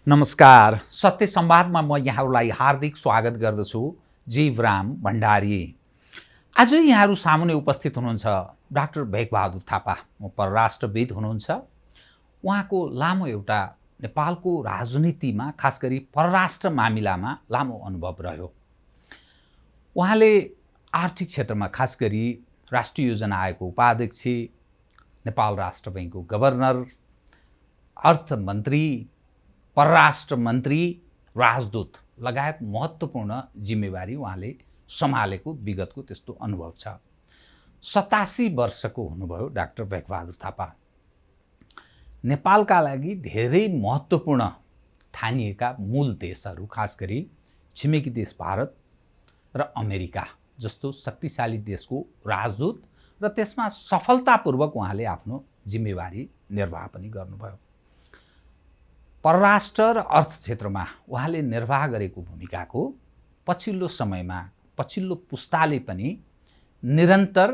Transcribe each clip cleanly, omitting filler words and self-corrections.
नमस्कार। सत्य संवादमा म यहाँहरूलाई हार्दिक स्वागत गर्दछु। जीवराम भण्डारी। आज यहाँहरू सामुन्ने उपस्थित हुनुहुन्छ डाक्टर भेकबहादुर थापा। म परराष्ट्रविद हुनुहुन्छ। उहाँको लामो एउटा नेपालको राजनीतिमा खास गरी परराष्ट्र मामिलामा लामो अनुभव रह्यो। उहाँले आर्थिक क्षेत्रमा खास गरी राष्ट्रिय योजना आयोगको उपाध्यक्ष, नेपाल राष्ट्र बैंकको गभर्नर, अर्थमन्त्री, परराष्ट्र मन्त्री, राजदूत लगायत महत्त्वपूर्ण जिम्मेवारी उहाँले सम्हालेको विगतको त्यस्तो अनुभव छ। 87 वर्षको हुनुभयो डाक्टर भेकबहादुर थापा। नेपालका लागि धेरै महत्त्वपूर्ण ठानिएका मूल देशहरू खास गरी छिमेकी देश भारत र अमेरिका जस्तो शक्तिशाली देशको राजदूत र त्यसमा सफलतापूर्वक उहाँले आफ्नो जिम्मेवारी निर्वाह पनि गर्नुभयो। परराष्ट्र र अर्थ क्षेत्रमा उहाँले निर्वाह गरेको भूमिकाको पछिल्लो समयमा पछिल्लो पुस्ताले पनि निरन्तर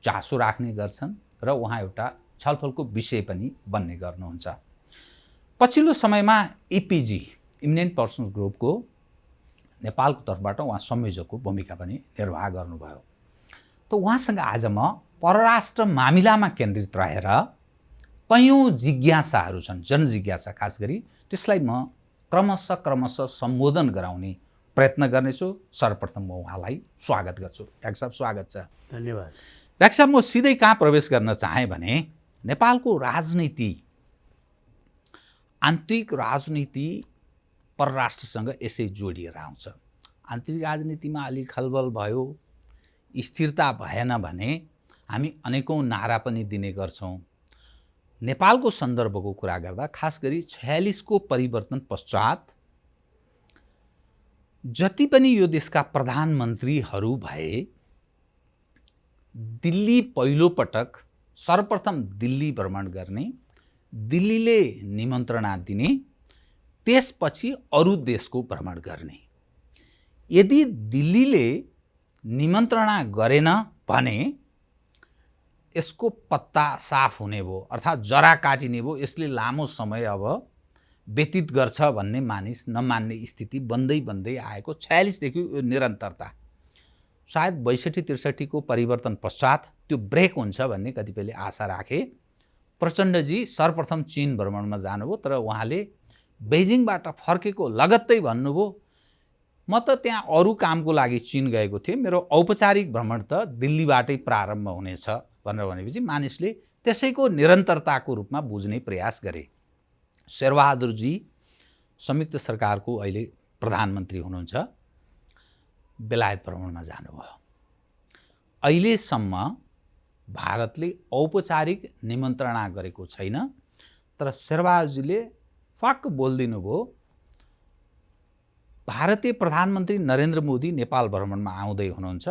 चासो राख्ने गर्छन् र उहाँ एउटा छलफलको विषय पनि बन्ने गर्नुहुन्छ। पछिल्लो समयमा एपीजी इमिनेन्ट पर्सन्स ग्रुपको नेपालको तर्फबाट उहाँ संयोजकको भूमिका पनि निर्वाह गर्नुभयो। त उहाँसँग आज म परराष्ट्र मामिलामा केन्द्रित रहेर कयौं जिज्ञासाहरू छन्, जनजिज्ञासा खास गरी, त्यसलाई म क्रमशः सम्बोधन गराउने प्रयत्न गर्नेछु। सर्वप्रथम म उहाँलाई स्वागत गर्छु। डाक्टर साहब, स्वागत छ। धन्यवाद। डाक्टर साहब, म सिधै कहाँ प्रवेश गर्न चाहेँ भने नेपालको राजनीति, आन्तरिक राजनीति परराष्ट्रसँग यसै जोडिएर आउँछ। आन्तरिक राजनीतिमा अलि खलबल भयो, स्थिरता भएन भने हामी अनेकौं नारा पनि दिने गर्छौँ। नेपालको सन्दर्भको कुरा गर्दा खास गरी 46 को परिवर्तन पश्चात जति पनि यो देशका प्रधानमन्त्रीहरू भए, दिल्ली पहिलो पटक सर्वप्रथम दिल्ली भ्रमण गर्ने, दिल्लीले निमन्त्रणा दिने, त्यसपछि अरू देशको भ्रमण गर्ने। यदि दिल्लीले निमन्त्रणा गरेन भने यसको पत्ता साफ हुने भयो, अर्थात् जरा काटिने भयो। यसले लामो समय अब व्यतीत गर्छ भन्ने मानिस नमान्ने स्थिति बन्दै आएको 46 देखि यो निरन्तरता। सायद 62-63 को परिवर्तन पश्चात त्यो ब्रेक हुन्छ भन्ने कतिपयले आशा राखे। प्रचण्डजी सर्वप्रथम चीन भ्रमणमा जानुभयो, तर उहाँले बेजिङबाट फर्केको लगत्तै भन्नुभयो, म त त्यहाँ अरू कामको लागि चीन गएको थिएँ, मेरो औपचारिक भ्रमण त दिल्लीबाटै प्रारम्भ हुनेछ भनेर भनेपछि मानिसले त्यसैको निरन्तरताको रूपमा बुझ्ने प्रयास गरे। शेरबहादुरजी संयुक्त सरकारको अहिले प्रधानमन्त्री हुनुहुन्छ, बेलायत भ्रमणमा जानुभयो। अहिलेसम्म भारतले औपचारिक निमन्त्रणा गरेको छैन, तर शेरबहादुरजीले फक्क बोलिदिनु भयो, भारतीय प्रधानमन्त्री नरेन्द्र मोदी नेपाल भ्रमणमा आउँदै हुनुहुन्छ,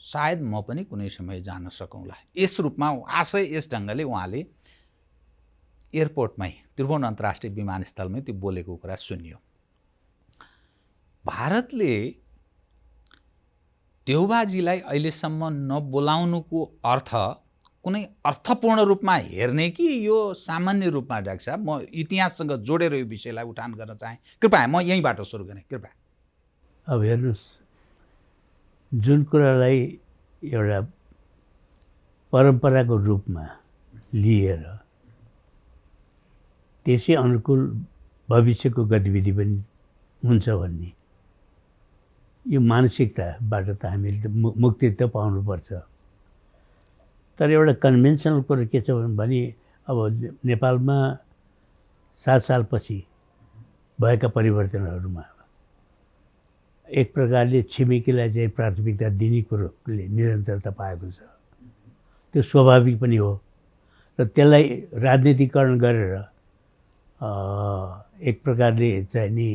सायद म पनि कुनै समय जान सकौँला। यस रूपमा आशय यस ढङ्गले उहाँले एयरपोर्टमै, त्रिभुवन अन्तर्राष्ट्रिय विमानस्थलमै त्यो बोलेको कुरा सुनियो। भारतले देउबाजीलाई अहिलेसम्म नबोलाउनुको अर्थ कुनै अर्थपूर्ण रूपमा हेर्ने कि यो सामान्य रूपमा? डाक्टर साहब, म इतिहाससँग जोडेर यो विषयलाई उठान गर्न चाहेँ। कृपया म यहीँबाट सुरु गरेँ, कृपया। अब हेर्नुहोस्, जुन कुरालाई एउटा परम्पराको रूपमा लिएर त्यसै अनुकूल भविष्यको गतिविधि पनि हुन्छ भन्ने यो मानसिकताबाट त हामीले मुक्ति त पाउनुपर्छ। तर एउटा कन्भेन्सनल कुरो के छ भने अब नेपालमा 7 सालपछि भएका परिवर्तनहरूमा एक प्रकारले छिमेकीलाई चाहिँ प्राथमिकता दिने कुरोले निरन्तरता पाएको छ। त्यो स्वाभाविक पनि हो र त्यसलाई राजनीतिकरण गरेर एक प्रकारले चाहिँ नि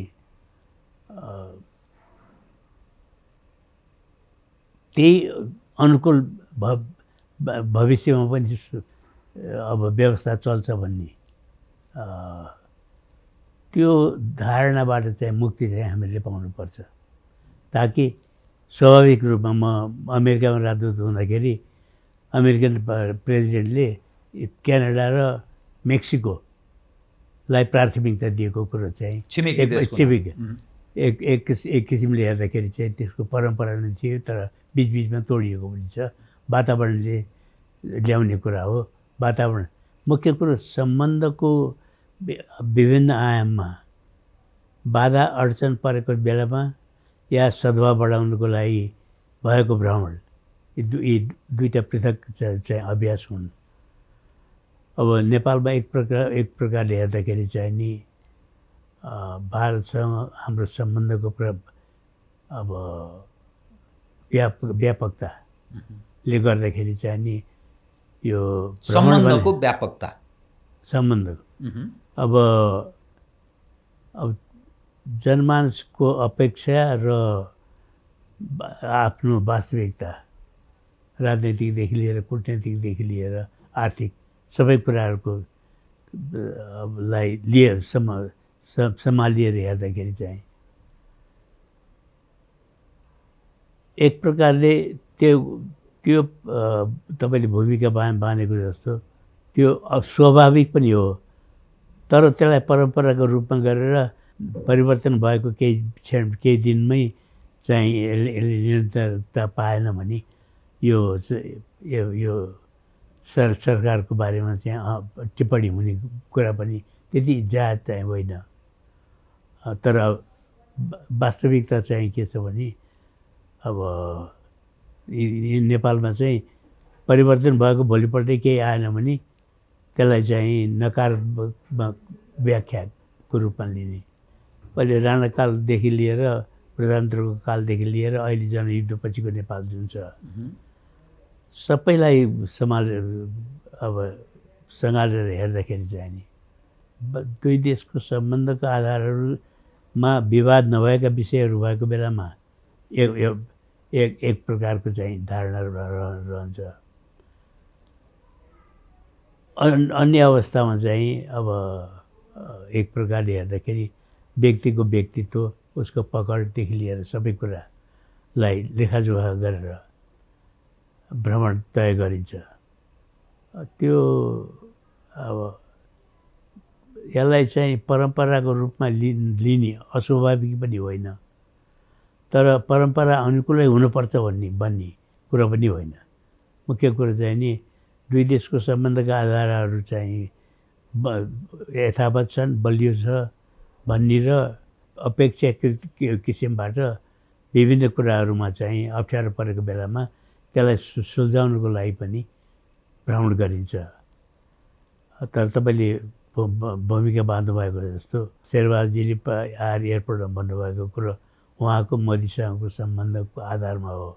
त्यही अनुकूल भविष्यमा पनि अब व्यवस्था चल्छ भन्ने त्यो धारणाबाट चाहिँ मुक्ति चाहिँ हामीले पाउनुपर्छ, ताकि स्वाभाविक रूपमा म अमेरिकामा राजदूत हुँदाखेरि अमेरिकन प्रेसिडेन्टले क्यानाडा र मेक्सिको लाई प्राथमिकता दिएको कुरो चाहिँ एक किसिमले हेर्दाखेरि चाहिँ त्यसको परम्परा नै थियो, तर बिचबिचमा तोडिएको पनि छ। वातावरणले ल्याउने कुरा हो। वातावरण मुख्य कुरो सम्बन्धको विभिन्न आयाममा बाधा अडचन परेको बेलामा या सद्भाव बढाउनको लागि भएको भ्रमण, यी दुईटा पृथक चाहिँ अभ्यास हुन्। अब नेपालमा एक प्रकारले हेर्दाखेरि चाहिँ नि भारतसँग हाम्रो सम्बन्धको अब व्यापकताले गर्दाखेरि चाहिँ नि यो सम्बन्धको व्यापकता अब जनमानसको अपेक्षा र आफ्नो वास्तविकता, राजनैतिकदेखि लिएर कूटनीतिकदेखि लिएर आर्थिक सबै कुराहरूको लाई लिएर सम्हालिएर हेर्दाखेरि चाहिँ एक प्रकारले त्यो तपाईँले भूमिका बाँधेको जस्तो त्यो स्वाभाविक पनि हो, तर त्यसलाई परम्पराको रूपमा गरेर परिवर्तन भएको केही दिनमै चाहिँ यसले निरन्तरता पाएन भने यो सरकारको बारेमा चाहिँ टिप्पणी हुने कुरा पनि त्यति जायज चाहिँ होइन। तर वास्तविकता चाहिँ के छ भने अब नेपालमा चाहिँ परिवर्तन भएको भोलिपल्टै केही आएन भने त्यसलाई चाहिँ नकारात्मक व्याख्याको रूपमा लिने। पहिले राणाकालदेखि लिएर प्रजातन्त्रको कालदेखि लिएर अहिले जनयुद्धपछिको नेपाल जुन छ, सबैलाई सँगालेर हेर्दाखेरि चाहिँ नि दुई देशको सम्बन्धका आधारहरूमा विवाद नभएका विषयहरू भएको बेलामा एक प्रकारको चाहिँ धारणा रहन्छ। अन्य अवस्थामा चाहिँ अब एक प्रकारले हेर्दाखेरि व्यक्तिको व्यक्तित्व, उसको पकडदेखि लिएर सबै कुरालाई लेखाजोखा गरेर भ्रमण तय गरिन्छ। त्यो अब यसलाई चाहिँ परम्पराको रूपमा लिने अस्वाभाविक पनि होइन, तर परम्परा अनुकूलै हुनुपर्छ भन्ने कुरा पनि होइन। मुख्य कुरो चाहिँ नि दुई देशको सम्बन्धका आधारहरू चाहिँ यथावत छन्, बलियो छ भन्ने र अपेक्षाकृत किसिमबाट विभिन्न कुराहरूमा चाहिँ अप्ठ्यारो परेको बेलामा त्यसलाई सुल्झाउनको लागि पनि भ्रमण गरिन्छ। तर तपाईँले भूमिका बाँध्नुभएको जस्तो शेरबहादुरजीले आएर एयरपोर्टमा भन्नुभएको कुरो उहाँको मोदीसँगको सम्बन्धको आधारमा हो।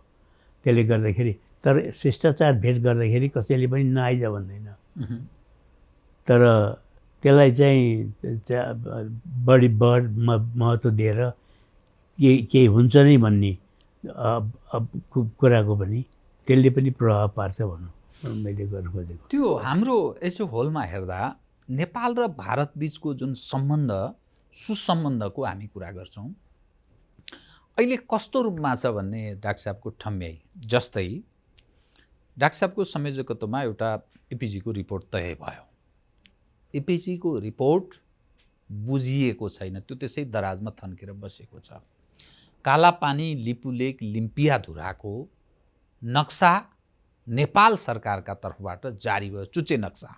त्यसले गर्दाखेरि तर शिष्टाचार भेट गर्दाखेरि कसैले पनि नआइज भन्दैन, तर त्यसलाई चाहिँ बढी महत्त्व दिएर केही हुन्छ नै भन्ने कुराको पनि त्यसले पनि प्रभाव पार्छ भनौँ, मैले गर्नु खोजेको। त्यो हाम्रो यसो होलमा हेर्दा नेपाल र भारत बिचको जुन सम्बन्ध, सुसम्बन्धको हामी कुरा गर्छौँ, अहिले कस्तो रूपमा छ भन्ने डाक्टर साहबको ठम्याइ। जस्तै डाक्टर साहबको संयोजकत्वमा एउटा एपिजीको रिपोर्ट तय भयो। एपिजीको रिपोर्ट बुझिएको छैन, त्यो त्यसै दराजमा थन्केर बसेको छ। कालापानी, लिपुलेक, लिम्पियाधुराको नक्सा नेपाल सरकारका तर्फबाट जारी भयो, चुच्चे नक्सा।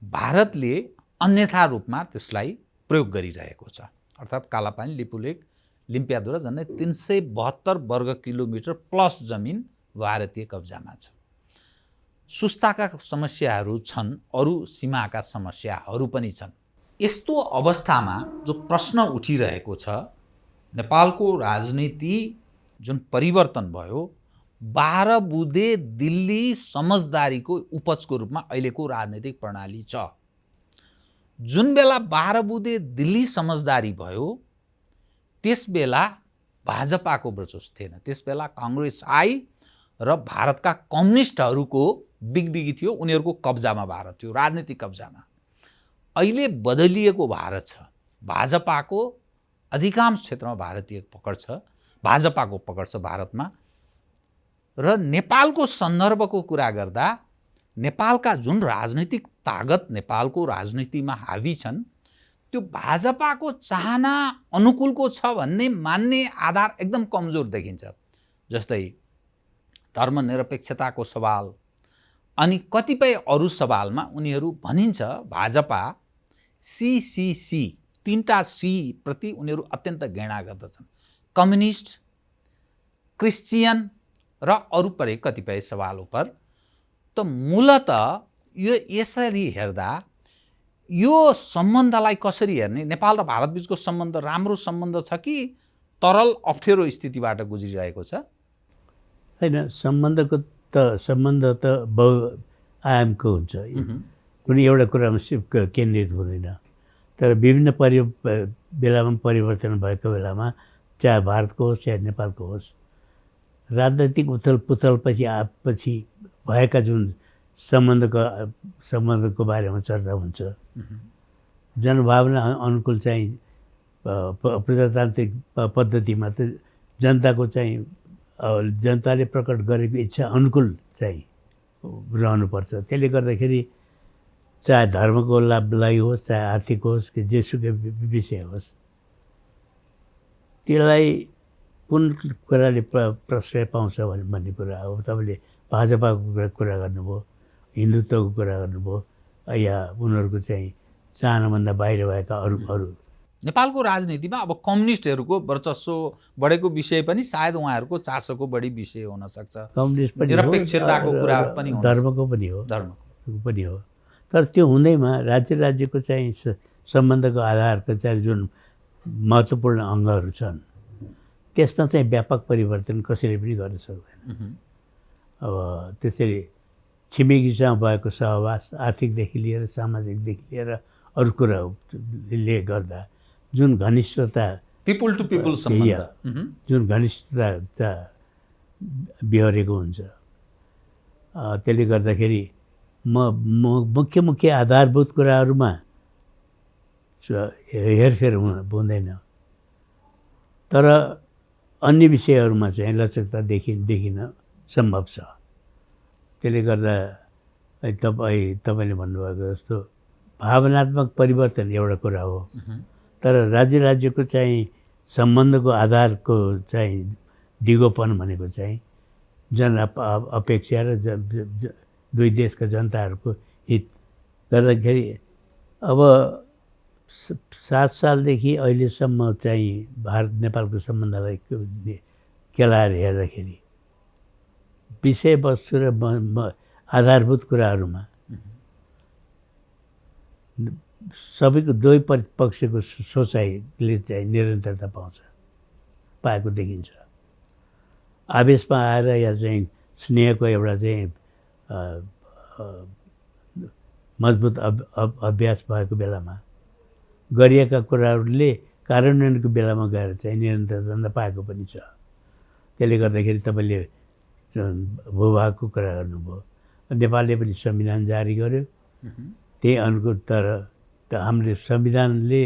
भारतले अन्यथा रूपमा त्यसलाई प्रयोग गरिरहेको छ। अर्थात् कालापानी, लिपुलेक, लिम्पियाधुरा झन्डै 372 वर्ग किलोमिटर प्लस जमिन भारतीय कब्जामा छ। सुस्ताका समस्याहरू छन्, अरू सीमाका समस्याहरू पनि छन्। यस्तो अवस्थामा जो प्रश्न उठिरहेको छ, नेपालको राजनीति जुन परिवर्तन भयो, 12 बुँदे दिल्ली समझदारीको उपजको रूपमा अहिलेको राजनीतिक प्रणाली छ। जुन बेला 12 बुँदे दिल्ली समझदारी भयो त्यस बेला भाजपाको वर्चस्व थिएन। त्यस बेला काङ्ग्रेस आई र भारतका कम्युनिस्टहरूको बिगबिगी थियो, उनीहरूको कब्जामा भारत थियो, राजनीतिक कब्जामा। अहिले बदलिएको भारत छ। भाजपाको अधिकांश क्षेत्रमा भारतीय पकड छ, भाजपाको पकड छ भारतमा। र नेपालको सन्दर्भको कुरा गर्दा नेपालका जुन राजनैतिक तागत नेपालको राजनीतिमा हावी छन् त्यो भाजपाको चाहना अनुकूलको छ भन्ने मान्ने आधार एकदम कमजोर देखिन्छ। जस्तै धर्मनिरपेक्षताको सवाल अनि कतिपय अरू सवालमा उनीहरू भनिन्छ भाजपा सीसीसी 3टा सी प्रति उनीहरू अत्यन्त घृणा गर्दछन्, कम्युनिस्ट, क्रिस्चियन र अरू परे कतिपय सवालों पर। त मूलत यो यसरी हेर्दा यो सम्बन्धलाई कसरी हेर्ने? नेपाल र भारत बीचको सम्बन्ध राम्रो सम्बन्ध छ कि तरल अप्ठ्यारो स्थितिबाट गुज्रिरहेको छ? हैन, सम्बन्ध त बहुआयामको हुन्छ, कुनै एउटा कुरामा सिर्फ केन्द्रित हुँदैन। तर विभिन्न बेलामा परिवर्तन भएको बेलामा चाहे भारतको होस् चाहे नेपालको होस्, राजनैतिक उथलपुथलपछि भएका जुन सम्बन्धको बारेमा चर्चा हुन्छ, जनभावना अनुकूल चाहिँ प्रजातान्त्रिक पद्धतिमा त जनताको चाहिँ जनताले प्रकट गरेको इच्छा अनुकूल चाहिँ रहनुपर्छ। त्यसले गर्दाखेरि चाहे धर्मको लागि होस् चाहे आर्थिक होस् कि जेसुकै विषय होस्, त्यसलाई कुन कुराले प्रश्रय पाउँछ भन्ने कुरा हो। तपाईँले भाजपाको कुरा गर्नुभयो, हिन्दुत्वको कुरा गर्नुभयो, या उनीहरूको चाहिँ चाहनाभन्दा बाहिर भएका अरू नेपालको राजनीतिमा अब कम्युनिस्टहरूको वर्चस्व बढेको विषय पनि सायद उहाँहरूको चासोको बढी विषय हुन सक्छ। कम्युनिस्ट पनि निरपेक्षताको कुरा पनि हो, धर्मको पनि हो। तर त्यो हुँदैमा राज्यको चाहिँ सम्बन्धको आधारको चाहिँ जुन महत्त्वपूर्ण अङ्गहरू छन् त्यसमा चाहिँ व्यापक परिवर्तन कसैले पनि गर्न सक्दैन। अब त्यसरी छिमेकीसँग भएको सहवास, आर्थिकदेखि लिएर सामाजिकदेखि लिएर अरू कुराले गर्दा जुन घनिष्ठता, पिपुल टु पिपुल सम्बन्ध, जुन घनिष्ठता बिहोरेको हुन्छ, त्यसले गर्दाखेरि मुख्य आधारभूत कुराहरूमा हेरफेर हुँदैन। तर अन्य विषयहरूमा चाहिँ लचकता देखिन सम्भव छ। त्यसले गर्दा तपाईँले भन्नुभएको जस्तो भावनात्मक परिवर्तन एउटा कुरा हो, तर राज्यको चाहिँ सम्बन्धको आधारको चाहिँ दिगोपन भनेको चाहिँ जन अपेक्षा र दुई देशका जनताहरूको हित गर्दाखेरि अब 7 सालदेखि अहिलेसम्म चाहिँ भारत नेपालको सम्बन्धलाई केलाएर हेर्दाखेरि विषयवस्तु र आधारभूत कुराहरूमा सबैको दुवै पक्षको सोचाइले चाहिँ निरन्तरता पाएको देखिन्छ। आवेशमा आएर या चाहिँ स्नेहको एउटा चाहिँ मजबुत अभ्यास भएको बेलामा गरिएका कुराहरूले कार्यान्वयनको बेलामा गएर चाहिँ निरन्तरता पाएको पनि छ। त्यसले गर्दाखेरि तपाईँले भूभागको कुरा गर्नुभयो, नेपालले पनि संविधान जारी गर्यो, त्यही अनुकूल। तर हाम्रो संविधानले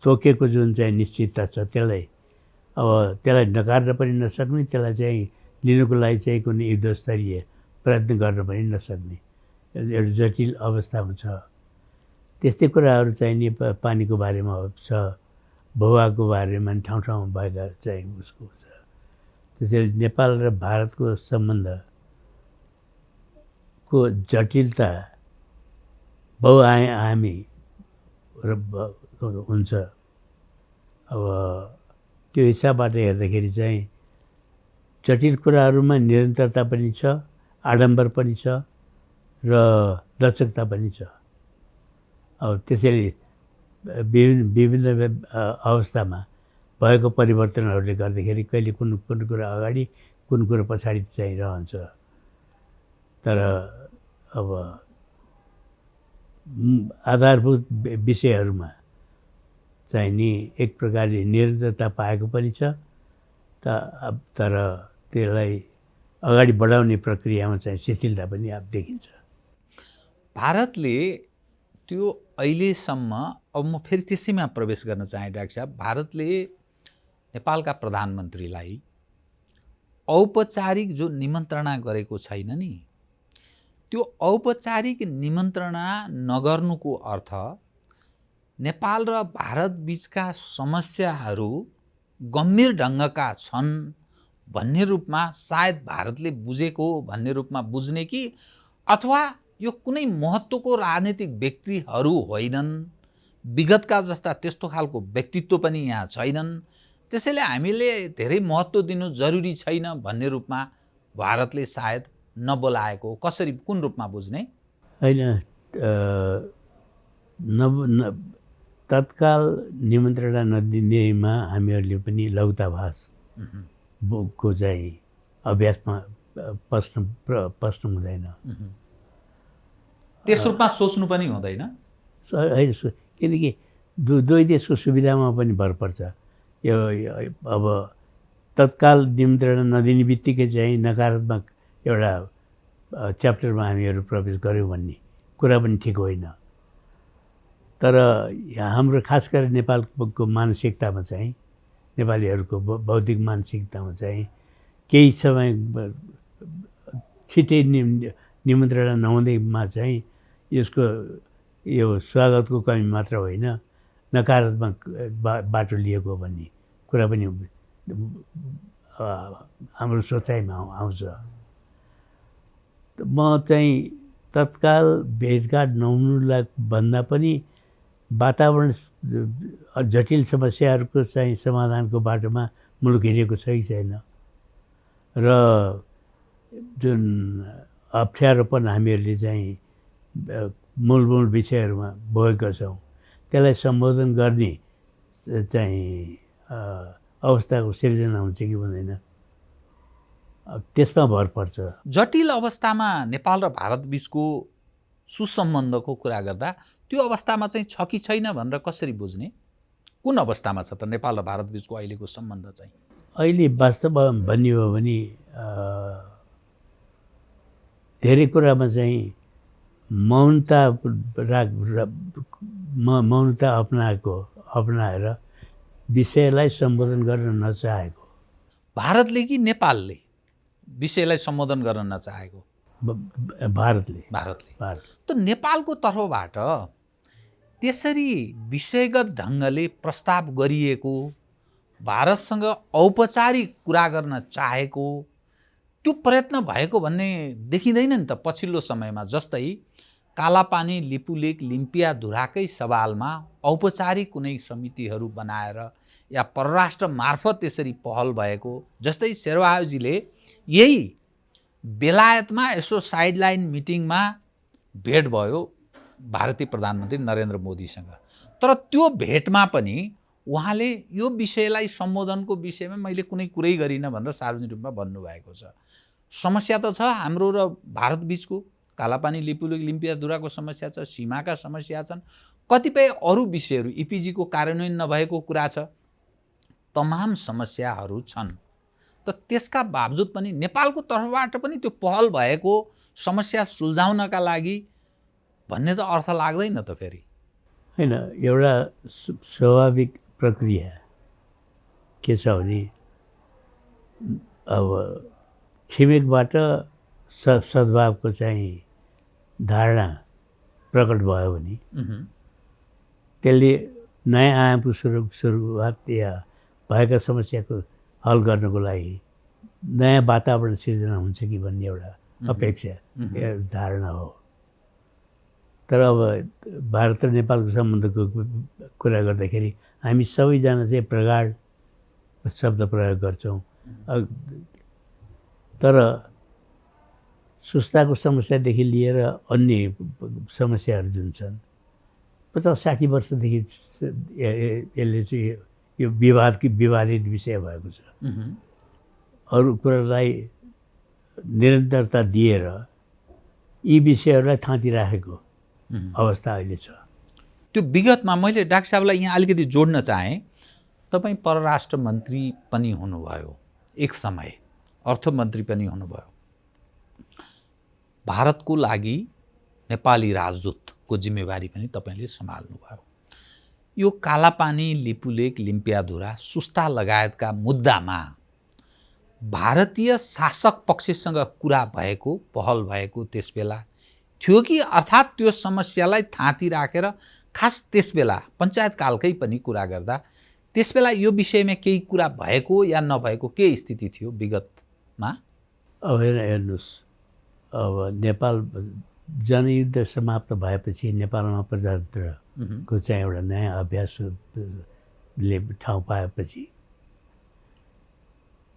तोकेको जुन चाहिँ निश्चितता छ त्यसलाई नकार्न पनि नसक्ने, त्यसलाई चाहिँ लिनुको लागि चाहिँ कुनै युद्धस्तरीय प्रयत्न गर्न पनि नसक्ने एउटा जटिल अवस्थामा छ। त्यस्तै कुराहरू चाहिँ नि पानीको बारेमा छ, भूभागको बारेमा ठाउँ ठाउँमा भएका चाहिँ उसको छ। त्यसैले नेपाल र भारतको सम्बन्धको जटिलता बहुआयामी हुन्छ। अब त्यो हिसाबबाट हेर्दाखेरि चाहिँ जटिल कुराहरूमा निरन्तरता पनि छ, आडम्बर पनि छ र लचकता पनि छ। अब त्यसैले विभिन्न अवस्थामा भएको परिवर्तनहरूले गर्दाखेरि कहिले कुन कुरा अगाडि कुन कुरा पछाडि चाहिँ रहन्छ। तर अब आधारभूत विषयहरूमा चाहिँ नि एक प्रकारले निरन्तरता पाएको पनि छ। तर त्यसलाई अगाडि बढाउने प्रक्रियामा चाहिँ शिथिलता पनि देखिन्छ। भारतले त्यो अहिलेसम्म, अब म फेरि त्यसैमा प्रवेश गर्न चाहेँ डाक्टर साहब, भारतले नेपालका प्रधानमन्त्रीलाई औपचारिक जो निमन्त्रणा गरेको छैन नि, त्यो औपचारिक निमन्त्रणा नगर्नुको अर्थ नेपाल र भारत बीचका समस्याहरू गम्भीर ढङ्गका छन् भन्ने रूपमा सायद भारतले बुझेको हो भन्ने रूपमा बुझ्ने कि अथवा यो कुनै महत्त्वको राजनीतिक व्यक्तिहरू होइनन्, विगतका जस्ता त्यस्तो खालको व्यक्तित्व पनि यहाँ छैनन्, त्यसैले हामीले धेरै महत्त्व दिनु जरुरी छैन भन्ने रूपमा भारतले सायद नबोलाएको, कसरी कुन रूपमा बुझ्ने? होइन, तत्काल निमन्त्रणा नदिनेमा हामीहरूले पनि लौताभास को चाहिँ अभ्यासमा पस्नु हुँदैन। त्यस रूपमा सोच्नु पनि हुँदैन। होइन, किनकि दुवै देशको सुविधामा पनि भर पर्छ। यो अब तत्काल निमन्त्रणा नदिने बित्तिकै चाहिँ नकारात्मक एउटा च्याप्टरमा हामीहरू प्रवेश गऱ्यौँ भन्ने कुरा पनि ठिक होइन। तर हाम्रो खास गरेर नेपालको मानसिकतामा चाहिँ, नेपालीहरूको बौद्धिक मानसिकतामा चाहिँ केही समय छिटै निमन्त्रणा नहुँदैमा चाहिँ यसको यो स्वागतको कमी मात्र होइन, नकारात्मक बाटो लिएको भन्ने कुरा पनि हाम्रो सोचाइमा आउँछ। म चाहिँ तत्काल भेटघाट नहुनुलाई भन्दा पनि वातावरण जटिल समस्याहरूको चाहिँ समाधानको बाटोमा मुलुक हिँडेको छ कि छैन र जुन अप्ठ्यारोपन हामीहरूले चाहिँ मूल विषयहरूमा भोगेका छौँ त्यसलाई सम्बोधन गर्ने चाहिँ अवस्थाको सिर्जना हुन्छ कि हुँदैन, त्यसमा भर पर्छ। जटिल अवस्थामा नेपाल र भारत बीचको सुसम्बन्धको कुरा गर्दा त्यो अवस्थामा चाहिँ छ कि छैन भनेर कसरी बुझ्ने? कुन अवस्थामा छ त नेपाल र भारत बीचको अहिलेको सम्बन्ध चाहिँ? अहिले वास्तवमा भन्ने हो भने धेरै कुरामा चाहिँ मौनता अपनाएर विषयलाई सम्बोधन गर्न नचाहेको। भारतले कि नेपालले विषयलाई सम्बोधन गर्न नचाहेको? भारतले। त नेपालको तर्फबाट त्यसरी विषयगत ढङ्गले प्रस्ताव गरिएको, भारतसँग औपचारिक कुरा गर्न चाहेको त्यो प्रयत्न भएको भन्ने देखिँदैन नि त पछिल्लो समयमा। जस्तै कालापानी, लिपुलेक, लिम्पियाधुराकै सवालमा औपचारिक कुनै समितिहरू बनाएर या परराष्ट्र मार्फत त्यसरी पहल भएको। जस्तै शेरबहादुरजीले यही बेलायतमा यसो साइडलाइन मिटिङमा भेट भयो भारतीय प्रधानमन्त्री नरेन्द्र मोदीसँग, तर त्यो भेटमा पनि उहाँले यो विषयलाई सम्बोधनको विषयमा मैले कुनै कुरै गरिनँ भनेर सार्वजनिक रूपमा भन्नुभएको छ। समस्या त छ हाम्रो र भारत बीचको, कालापानी, लिपुलेक, लिम्पियाधुराको समस्या छ, सीमाका समस्या छन्, कतिपय अरू विषयहरू, इपिजीको कार्यान्वयन नभएको कुरा छ, तमाम समस्याहरू छन्। त त्यसका बावजुद पनि नेपालको तर्फबाट पनि त्यो पहल भएको समस्या सुल्झाउनका लागि भन्ने त अर्थ लाग्दैन त फेरि। होइन, एउटा स्वाभाविक प्रक्रिया के छ भने अब छिमेकबाट सद्भावको चाहिँ धारणा प्रकट भयो भने त्यसले नयाँ आयामको सुरुवात या भएका समस्याको हल गर्नको लागि नयाँ वातावरण सिर्जना हुन्छ कि भन्ने एउटा अपेक्षा धारणा हो। तर अब भारत र नेपालको सम्बन्धको कुरा गर्दाखेरि हामी सबैजना चाहिँ प्रगाढ शब्द प्रयोग गर्छौँ, तर सुस्ताको समस्यादेखि लिएर अन्य समस्याहरू जुन छन् 50-60 वर्षदेखि यसले चाहिँ यो विवादित विषय भएको छ। अरू कुरालाई निरन्तरता दिएर यी विषयहरूलाई थाँती राखेको अवस्था अहिले छ। त्यो विगतमा मैले डाक्टर साहबलाई यहाँ अलिकति जोड्न चाहेँ। तपाईँ परराष्ट्र मन्त्री पनि हुनुभयो, एक समय अर्थमन्त्री पनि हुनुभयो, भारतको लागि नेपाली राजदूतको जिम्मेवारी पनि तपाईँले सम्हाल्नुभयो। यो कालापानी, लिपुलेक, लिम्पियाधुरा, सुस्ता लगायतका मुद्दामा भारतीय शासक पक्षसँग कुरा भएको, पहल भएको त्यसबेला थियो कि अर्थात् त्यो समस्यालाई थाँती राखेर खास त्यसबेला पञ्चायतकालकै पनि कुरा गर्दा त्यसबेला यो विषयमा केही कुरा भएको या नभएको के स्थिति थियो विगतमा? अब हेर्नुहोस्, अब नेपाल जनयुद्ध समाप्त भएपछि नेपालमा प्रजातन्त्रको चाहिँ एउटा नयाँ अभ्यासले ठाउँ पाएपछि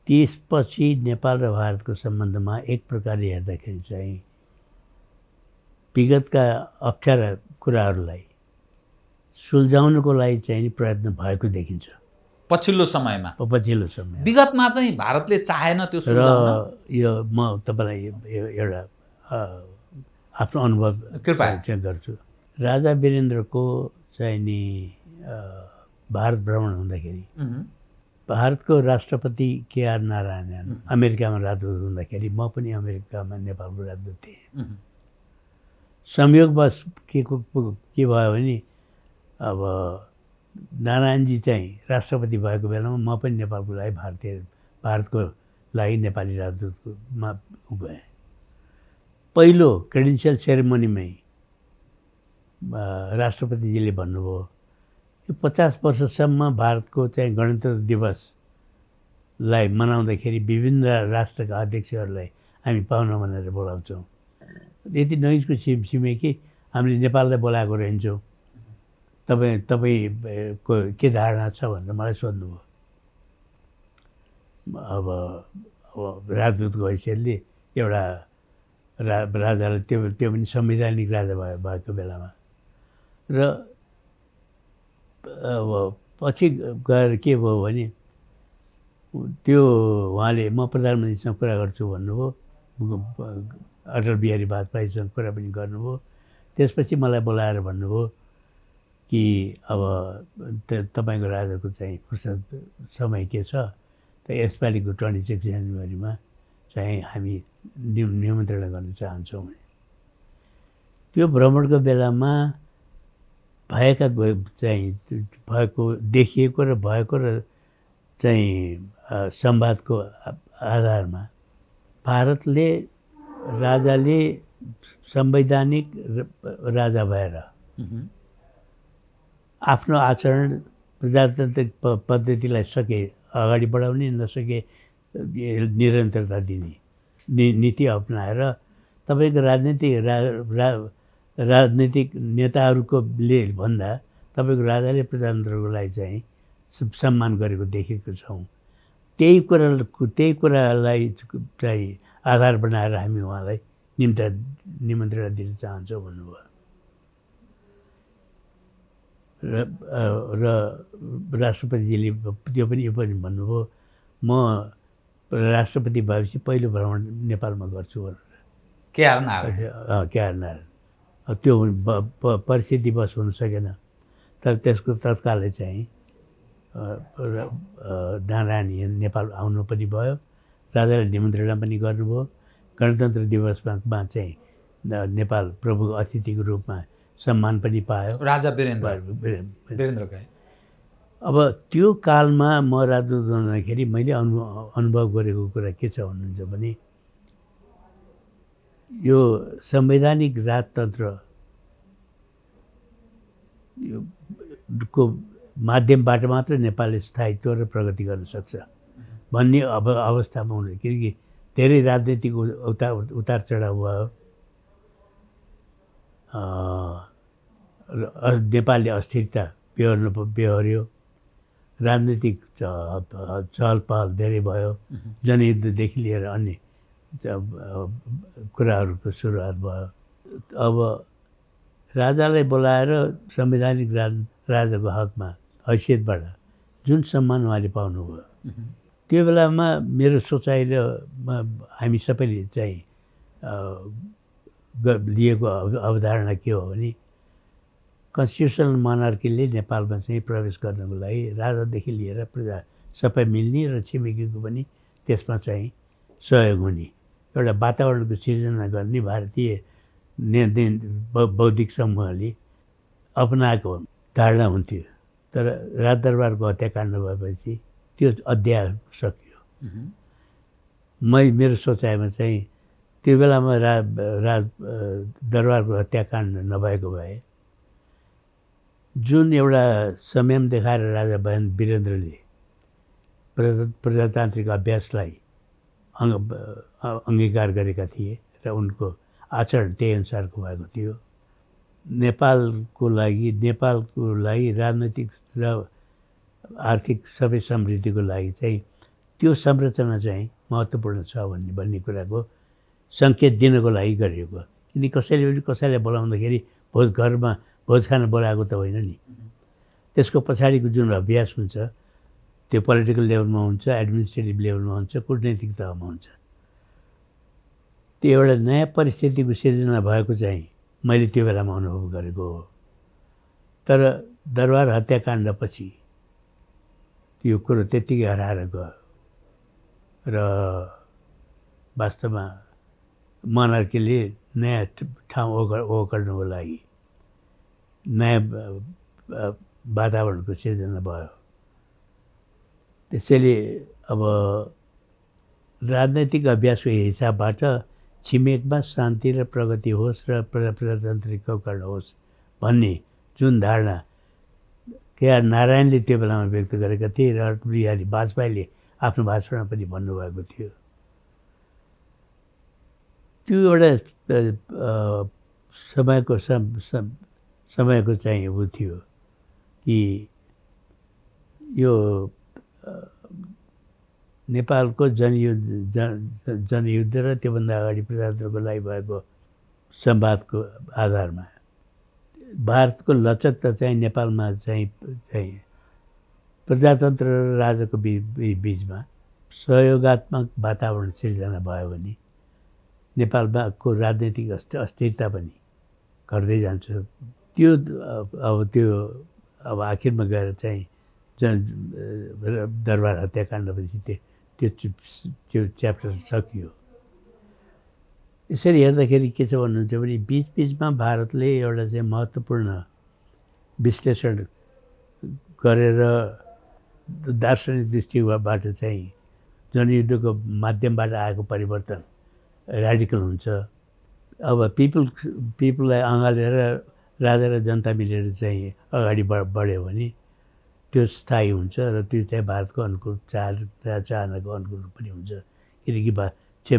त्यसपछि नेपाल र भारतको सम्बन्धमा एक प्रकारले हेर्दाखेरि चाहिँ विगतका अप्ठ्यारा कुराहरूलाई सुल्झाउनको लागि चाहिँ प्रयत्न भएको देखिन्छ पछिल्लो समयमा। विगतमा चाहिँ भारतले चाहेन त्यो सुल्झाउन। र यो म तपाईँलाई एउटा आफ्नो अनुभव कृपया चाहिँ गर्छु। राजा वीरेन्द्रको चाहिँ नि भारत भ्रमण हुँदाखेरि भारतको राष्ट्रपति केआर नारायणन अमेरिकामा राजदूत हुँदाखेरि म पनि अमेरिकामा नेपालको राजदूत थिएँ। संयोगवश के भयो भने अब नारायणजी चाहिँ राष्ट्रपति भएको बेलामा म पनि नेपालको लागि भारतको लागि नेपाली राजदूतमा गएँ। पहिलो क्रेडेन्सियल सेरेमनीमै राष्ट्रपतिजीले भन्नुभयो यो 50 वर्षसम्म भारतको चाहिँ गणतन्त्र दिवसलाई मनाउँदाखेरि विभिन्न राष्ट्रका अध्यक्षहरूलाई हामी पाहुना भनेर बोलाउँछौँ। यति नजिकको छिमेकी हामीले नेपाललाई बोलाएको रहन्छौँ, तपाईँको के धारणा छ भनेर मलाई सोध्नुभयो। अब राजदूतको हैसियतले एउटा राजालाई त्यो पनि संवैधानिक राजा भएको बेलामा र अब पछि गएर के भयो भने त्यो उहाँले म प्रधानमन्त्रीसँग कुरा गर्छु भन्नुभयो, अटल बिहारी वाजपेयीसँग कुरा पनि गर्नुभयो। त्यसपछि मलाई बोलाएर भन्नुभयो कि अब तपाईँको राजाको चाहिँ फुर्सद समय के छ त यसपालिको 26 जनवरीमा चाहिँ हामी निमन्त्रणा गर्न चाहन्छौँ भने त्यो भ्रमणको बेलामा भएको देखिएको र भएको र चाहिँ संवादको आधारमा भारतले राजाले संवैधानिक राजा भएर आफ्नो आचरण प्रजातान्त्रिक पद्धतिलाई सके अगाडि बढाउने, नसके निरन्तरता दिने नीति अपनाएर तपाईँको राजनीतिक नेताहरूको ले भन्दा तपाईँको राजाले प्रजातन्त्रको लागि चाहिँ सम्मान गरेको देखेको छौँ। त्यही कुरालाई चाहिँ आधार बनाएर हामी उहाँलाई निमन्त्रणा दिन चाहन्छौँ भन्नुभयो। र राष्ट्रपतिजीले यो पनि भन्नुभयो म राष्ट्रपति भएपछि पहिलो भ्रमण नेपालमा गर्छु भनेर। केआर नारायण त्यो परिस्थितिवश हुन सकेन, तर त्यसको तत्कालै चाहिँ नारायण नेपाल आउनु पनि भयो, राजाले निमन्त्रणा पनि गर्नुभयो। गणतन्त्र दिवसमा चाहिँ नेपाल प्रमुख अतिथिको रूपमा सम्मान पनि पायो राजा वीरेन्द्रका। अब त्यो कालमा म राजदूत हुँदाखेरि मैले अनुभव गरेको कुरा के छ भन्नुहुन्छ भने यो संवैधानिक राजतन्त्र को माध्यमबाट मात्र नेपालले स्थायित्व र प्रगति गर्न सक्छ भन्ने अवस्थामा हुनु, किनकि धेरै राजनीतिक उतार चढाव भयो। नेपालले अस्थिरता बेहोर्यो, राजनीतिक चहल पहल धेरै भयो, जनयुद्धदेखि लिएर अन्य कुराहरूको सुरुवात भयो। अब राजालाई बोलाएर संवैधानिक राजाको हकमा हैसियतबाट जुन सम्मान उहाँले पाउनुभयो, त्यो बेलामा मेरो सोचाइ र हामी सबैले चाहिँ लिएको अवधारणा के हो भने कन्स्टिट्युसनल मोनार्कीले नेपालमा चाहिँ प्रवेश गर्नको लागि राजादेखि लिएर प्रजा सबै मिल्ने र छिमेकीको पनि त्यसमा चाहिँ सहयोग हुने एउटा वातावरणको सिर्जना गर्ने भारतीय बौद्धिक समूहले अपनाएको धारणा हुन्थ्यो। तर राजदरबारको हत्याकाण्ड भएपछि त्यो अध्याय सकियो। मेरो सोचाइमा चाहिँ त्यो बेलामा दरबारको हत्याकाण्ड नभएको भए जुन एउटा संयम देखाएर राजा वीरेन्द्रले प्रजातान्त्रिक अभ्यासलाई अङ्गीकार गरेका थिए र उनको आचरण त्यही अनुसारको भएको थियो। नेपालको लागि राजनैतिक र आर्थिक सबै समृद्धिको लागि चाहिँ त्यो संरचना चाहिँ महत्त्वपूर्ण छ भन्ने कुराको सङ्केत दिनको लागि गरिएको। किन कसैलाई बोलाउँदाखेरि भोज खान बोलाएको त होइन नि। त्यसको पछाडिको जुन अभ्यास हुन्छ त्यो पोलिटिकल लेभलमा हुन्छ, एडमिनिस्ट्रेटिभ लेभलमा हुन्छ, कुटनैतिक तहमा हुन्छ। त्यो एउटा नयाँ परिस्थितिको सिर्जना भएको चाहिँ मैले त्यो बेलामा अनुभव गरेको हो। तर दरबार हत्याकाण्डपछि त्यो कुरो त्यत्तिकै हराएर गयो र वास्तवमा मोनार्कीले नयाँ ठाउँ ओगट्नको लागि नयाँ वातावरणको सिर्जना भयो। त्यसैले अब राजनैतिक अभ्यासको हिसाबबाट छिमेकमा शान्ति र प्रगति होस् र प्रजातान्त्रिक कौकर्ण होस् भन्ने जुन धारणा केआर नारायणले त्यो बेलामा व्यक्त गरेका थिए र अटल बिहारी वाजपेयीले आफ्नो भाषणमा पनि भन्नुभएको थियो। त्यो एउटा समयको चाहिँ ऊ थियो कि यो नेपालको जनयुद्ध र त्योभन्दा अगाडि प्रजातन्त्रको लागि भएको संवादको आधारमा भारतको लचकता चाहिँ नेपालमा चाहिँ प्रजातन्त्र र राजाको बिचमा सहयोगात्मक वातावरण सिर्जना भयो भने नेपालमा को राजनैतिक अस्थिरता पनि घट्दै जान्छ। त्यो अब आखिरमा गएर चाहिँ दरबार हत्याकाण्डपछि त्यो च्याप्टर सकियो। यसरी हेर्दाखेरि के छ भन्नुहुन्छ भने बिचबिचमा भारतले एउटा चाहिँ महत्त्वपूर्ण विश्लेषण गरेर दार्शनिक दृष्टिबाट चाहिँ जनयुद्धको माध्यमबाट आएको परिवर्तन ऱ्याडिकल हुन्छ। अब पिपुललाई अँगालेर राजा र जनता मिलेर चाहिँ अगाडि बढ्यो भने त्यो स्थायी हुन्छ र त्यो चाहिँ भारतको अनुकूल चाहनाको अनुकूल पनि हुन्छ। किनकि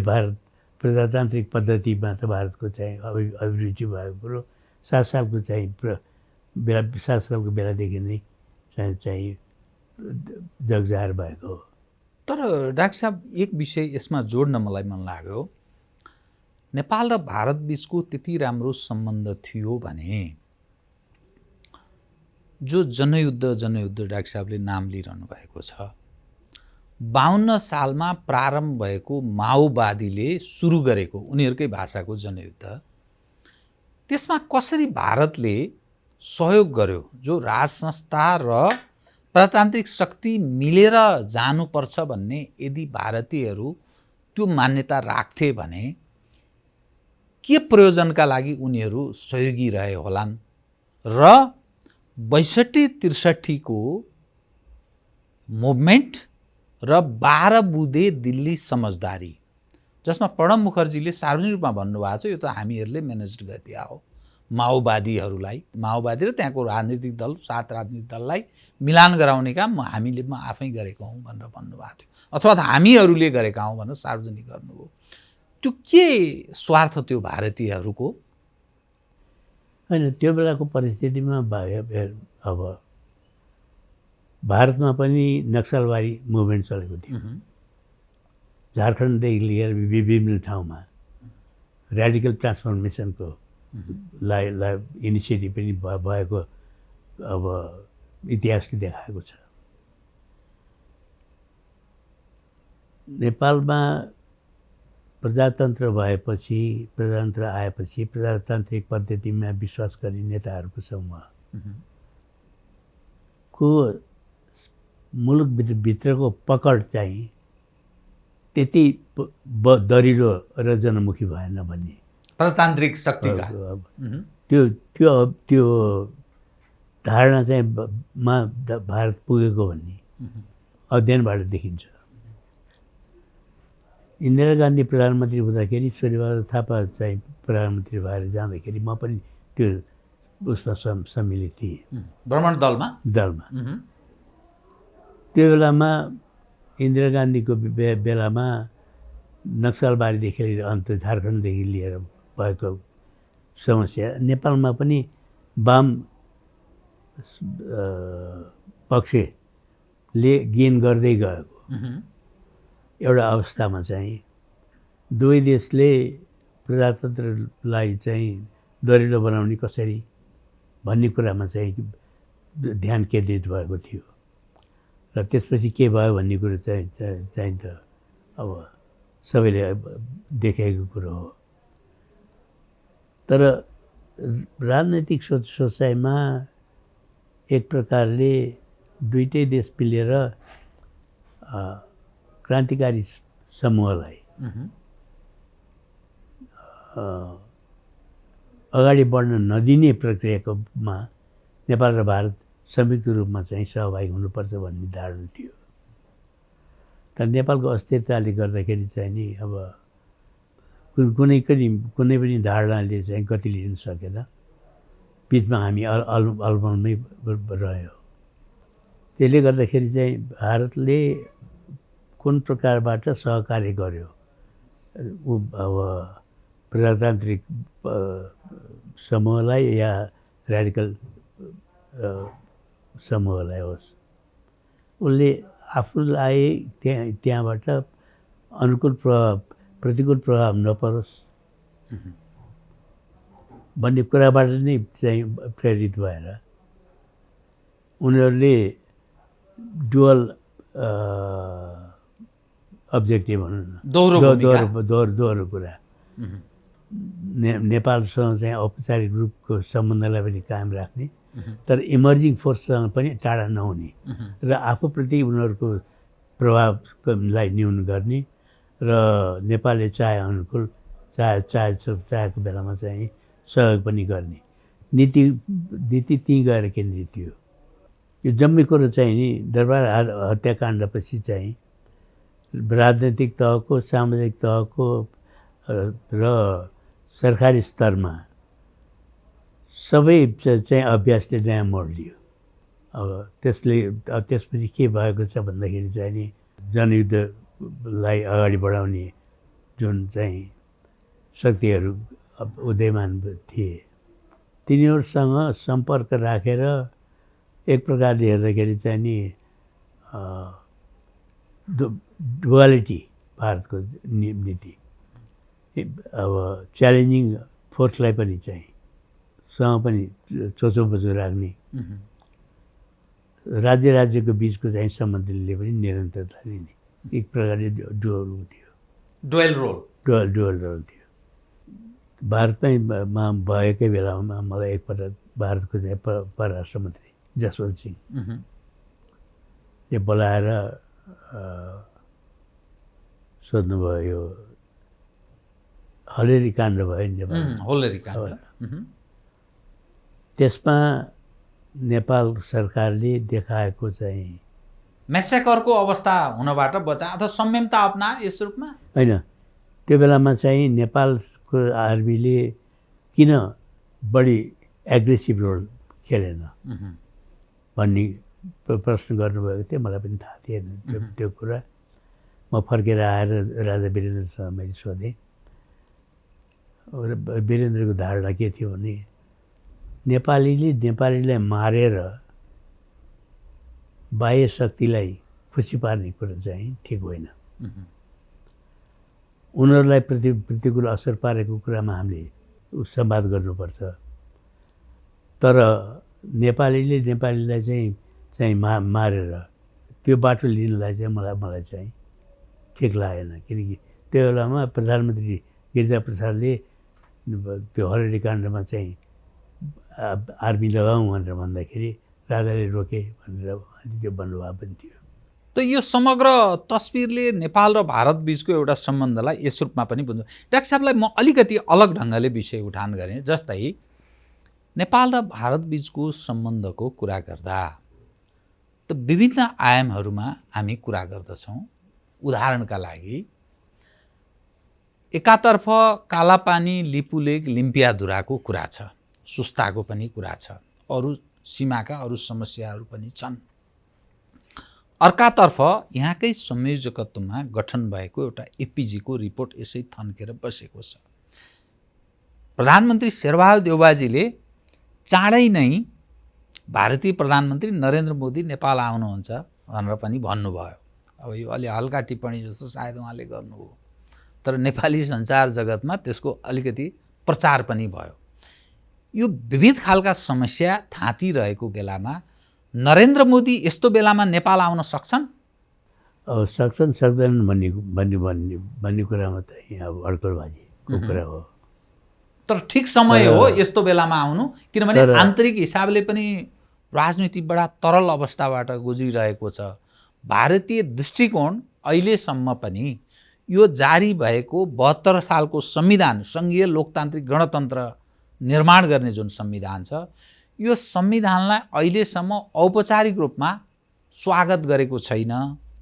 भारत प्रजातान्त्रिक पद्धतिमा त भारतको चाहिँ अभिरुचि भएको कुरो 7 सालको चाहिँ 7 सालको बेलादेखि नै चाहिँ जगजाहेर भएको हो। तर डाक्टर साहब एक विषय यसमा जोड्न मलाई मन लाग्यो। नेपाल र भारत बिचको त्यति राम्रो सम्बन्ध थियो भने जो जनयुद्ध डाक्टर साहबले नाम लिइरहनु भएको छ 52 सालमा प्रारम्भ भएको माओवादीले सुरु गरेको उनीहरूकै भाषाको जनयुद्ध, त्यसमा कसरी भारतले सहयोग गर्यो? जो राज संस्था र प्रजातान्त्रिक शक्ति मिलेर जानुपर्छ भन्ने यदि भारतीयहरू त्यो मान्यता राख्थे भने के प्रयोजनका लागि उनीहरू सहयोगी रहे होलान्? र 62-63 को मुभमेन्ट र 12 बुँदे दिल्ली समझदारी, जसमा प्रणब मुखर्जीले सार्वजनिक रूपमा भन्नुभएको छ यो त हामीहरूले म्यानेज गरिदिया हो, माओवादी र त्यहाँको राजनीतिक दल 7 राजनीतिक दललाई मिलान गराउने काम हामीले आफै गरेको हौँ भनेर भन्नुभएको थियो, अथवा हामीहरूले गरेका हौँ भनेर सार्वजनिक गर्नुभयो। त्यो के स्वार्थ थियो भारतीयहरूको? होइन, त्यो बेलाको परिस्थितिमा अब भारतमा पनि नक्सलवादी मुभमेन्ट चलेको थियो। झारखण्डदेखि लिएर विभिन्न ठाउँमा ऱ्याडिकल ट्रान्सफर्मेसनको इनिसिएटिभ पनि भएको अब इतिहासले देखाएको छ। नेपालमा प्रजातन्त्र आएपछि प्रजातान्त्रिक पद्धतिमा विश्वास गर्ने नेताहरूको समूहको मुलुकभित्रको पकड चाहिँ त्यति दरिलो र जनमुखी भएन भन्ने प्रजातान्त्रिक शक्तिका त्यो धारणा चाहिँ भारत पुगेको भन्ने अध्ययनबाट देखिन्छ। इन्दिरा गान्धी प्रधानमन्त्री हुँदाखेरि सूर्यबहादुर थापा चाहिँ प्रधानमन्त्री भएर जाँदाखेरि म पनि त्यो उसमा सम्मिलित थिएँ भ्रमण दलमा। त्यो बेलामा इन्दिरा गान्धीको बेलामा नक्सलबारीदेखि लिएर अन्त झारखण्डदेखि लिएर भएको समस्या नेपालमा पनि वाम पक्षले गेन गर्दै गएको एउटा अवस्थामा चाहिँ दुवै देशले प्रजातन्त्रलाई चाहिँ दरिलो बनाउने कसरी भन्ने कुरामा चाहिँ ध्यान केन्द्रित भएको थियो र त्यसपछि के भयो भन्ने कुरो चाहिँ त अब सबैले देखेको कुरो हो। तर राजनैतिक सोचाइमा एक प्रकारले दुईटै देश मिलेर क्रान्तिकारी समूहलाई अगाडि बढ्न नदिने प्रक्रियाकोमा नेपाल र भारत संयुक्त रूपमा चाहिँ सहभागी हुनुपर्छ भन्ने धारणा थियो। तर नेपालको अस्थिरताले गर्दाखेरि चाहिँ नि अब कुनै पनि धारणाले चाहिँ गति लिन सकेन। बिचमा हामी अलमलमै रह्यो। त्यसले गर्दाखेरि चाहिँ भारतले कुन प्रकारबाट सहकार्य गर्यो अब प्रजातान्त्रिक समूहलाई या र्याडिकल समूहलाई होस्, उसले आफूलाई त्यहाँबाट अनुकूल प्रभाव प्रतिकूल प्रभाव नपरोस् भन्ने कुराबाट नै चाहिँ प्रेरित भएर उनीहरूले डुअल अब्जेक्टिभ भनौँ न, दोहोरो कुरा नेपालसँग चाहिँ औपचारिक रूपको सम्बन्धलाई पनि कायम राख्ने तर इमर्जिङ फोर्ससँग पनि टाढा नहुने र आफूप्रति उनीहरूको प्रभावलाई न्यून गर्ने र नेपालले अनुकूल चाहेको बेलामा चाहिँ सहयोग पनि गर्ने नीति त्यहीँ गएर केन्द्रित थियो। यो जम्मै कुरो चाहिँ नि दरबार हत्याकाण्डपछि चाहिँ राजनैतिक तहको सामाजिक तहको र सरकारी स्तरमा सबै चाहिँ अभ्यासले नयाँ मोड लियो। अब त्यसपछि के भएको छ भन्दाखेरि चाहिँ नि जनयुद्धलाई अगाडि बढाउने जुन चाहिँ शक्तिहरू उदयमान थिए तिनीहरूसँग सम्पर्क राखेर एक प्रकारले हेर्दाखेरि चाहिँ नि डुअलिटी भारतको नीति अब च्यालेन्जिङ फोर्सलाई पनि चाहिँ सँग पनि चोचोबोचो राख्ने राज्यको बिचको चाहिँ सम्बन्धले पनि निरन्तरता दिने एक प्रकारले डुअल रोल थियो। भारतमै भएकै बेलामा मलाई एकपटक भारतको चाहिँ परराष्ट्र मन्त्री जसवन्त सिंहले बोलाएर सोध्नुभयो यो हलेरी काण्ड भयो नि नेपाल, त्यसमा नेपाल सरकारले देखाएको चाहिँ म्यासेकरको अवस्था हुनबाट बचा अथवा संयमता अपना यस रूपमा होइन, त्यो बेलामा चाहिँ नेपालको आर्मीले किन बढी एग्रेसिभ रोल खेलेन भन्ने प्रश्न गर्नुभएको थियो। मलाई पनि थाहा थिएन त्यो कुरा। म फर्केर आएर राजा वीरेन्द्रसँग मैले सोधेँ। वीरेन्द्रको धारणा के थियो भने नेपालीलाई मारेर बाह्य शक्तिलाई खुसी पार्ने कुरा चाहिँ ठिक होइन। उनीहरूलाई प्रतिकूल असर पारेको कुरामा हामीले संवाद गर्नुपर्छ। तर नेपालीलाई चाहिँ मारेर त्यो बाटो लिनलाई चाहिँ मलाई चाहिँ ठिक लागेन। किनकि त्यो बेलामा प्रधानमन्त्री गिरिजाप्रसादले त्यो हलेरी काण्डमा चाहिँ आर्मी लगाउँ भनेर भन्दाखेरि राजाले रोके भनेर त्यो भन्नुभएको पनि थियो। त यो समग्र तस्बिरले नेपाल र भारत बीचको एउटा सम्बन्धलाई यस रूपमा पनि बुझ्नु। डाक्टर साहबलाई म अलिकति अलग ढङ्गले विषय उठान गरेँ। जस्तै नेपाल र भारत बीचको सम्बन्धको कुरा गर्दा त विभिन्न आयामहरूमा हामी कुरा गर्दछौँ। उदाहरणका लागि एकातर्फ कालापानी, लिपुलेक, लिम्पियाधुराको कुरा छ, सुस्ताको पनि कुरा छ, अरू सीमाका अरू समस्याहरू पनि छन्। अर्कातर्फ यहाँकै संयोजकत्वमा गठन भएको एउटा एपिजीको रिपोर्ट यसै थन्केर बसेको छ। प्रधानमन्त्री शेरबहादुर देउवाजीले चाँडै नै भारतीय प्रधानमन्त्री नरेन्द्र मोदी नेपाल आउनुहुन्छ भनेर पनि भन्नुभयो। अब यो अलि हल्का टिप्पणी जस्तो सायद उहाँले गर्नुभयो, तर नेपाली सञ्चार जगतमा त्यसको अलिकति प्रचार पनि भयो। यो विविध खालका समस्या थाँतिरहेको बेलामा नरेन्द्र मोदी यस्तो बेलामा नेपाल आउन सक्छन्? सक्छन् सक्दैनन् भन्ने कुरामा त यहाँ अड्कलबाजीको कुरा हो। तर ठिक समय हो यस्तो बेलामा आउनु, किनभने आन्तरिक हिसाबले पनि राजनीति बडा तरल अवस्थाबाट गुज्रिरहेको छ। भारतीय दृष्टिकोण अहिलेसम्म पनि यो जारी भएको 72 सालको संविधान, सङ्घीय लोकतान्त्रिक गणतन्त्र निर्माण गर्ने जुन संविधान छ, यो संविधानलाई अहिलेसम्म औपचारिक रूपमा स्वागत गरेको छैन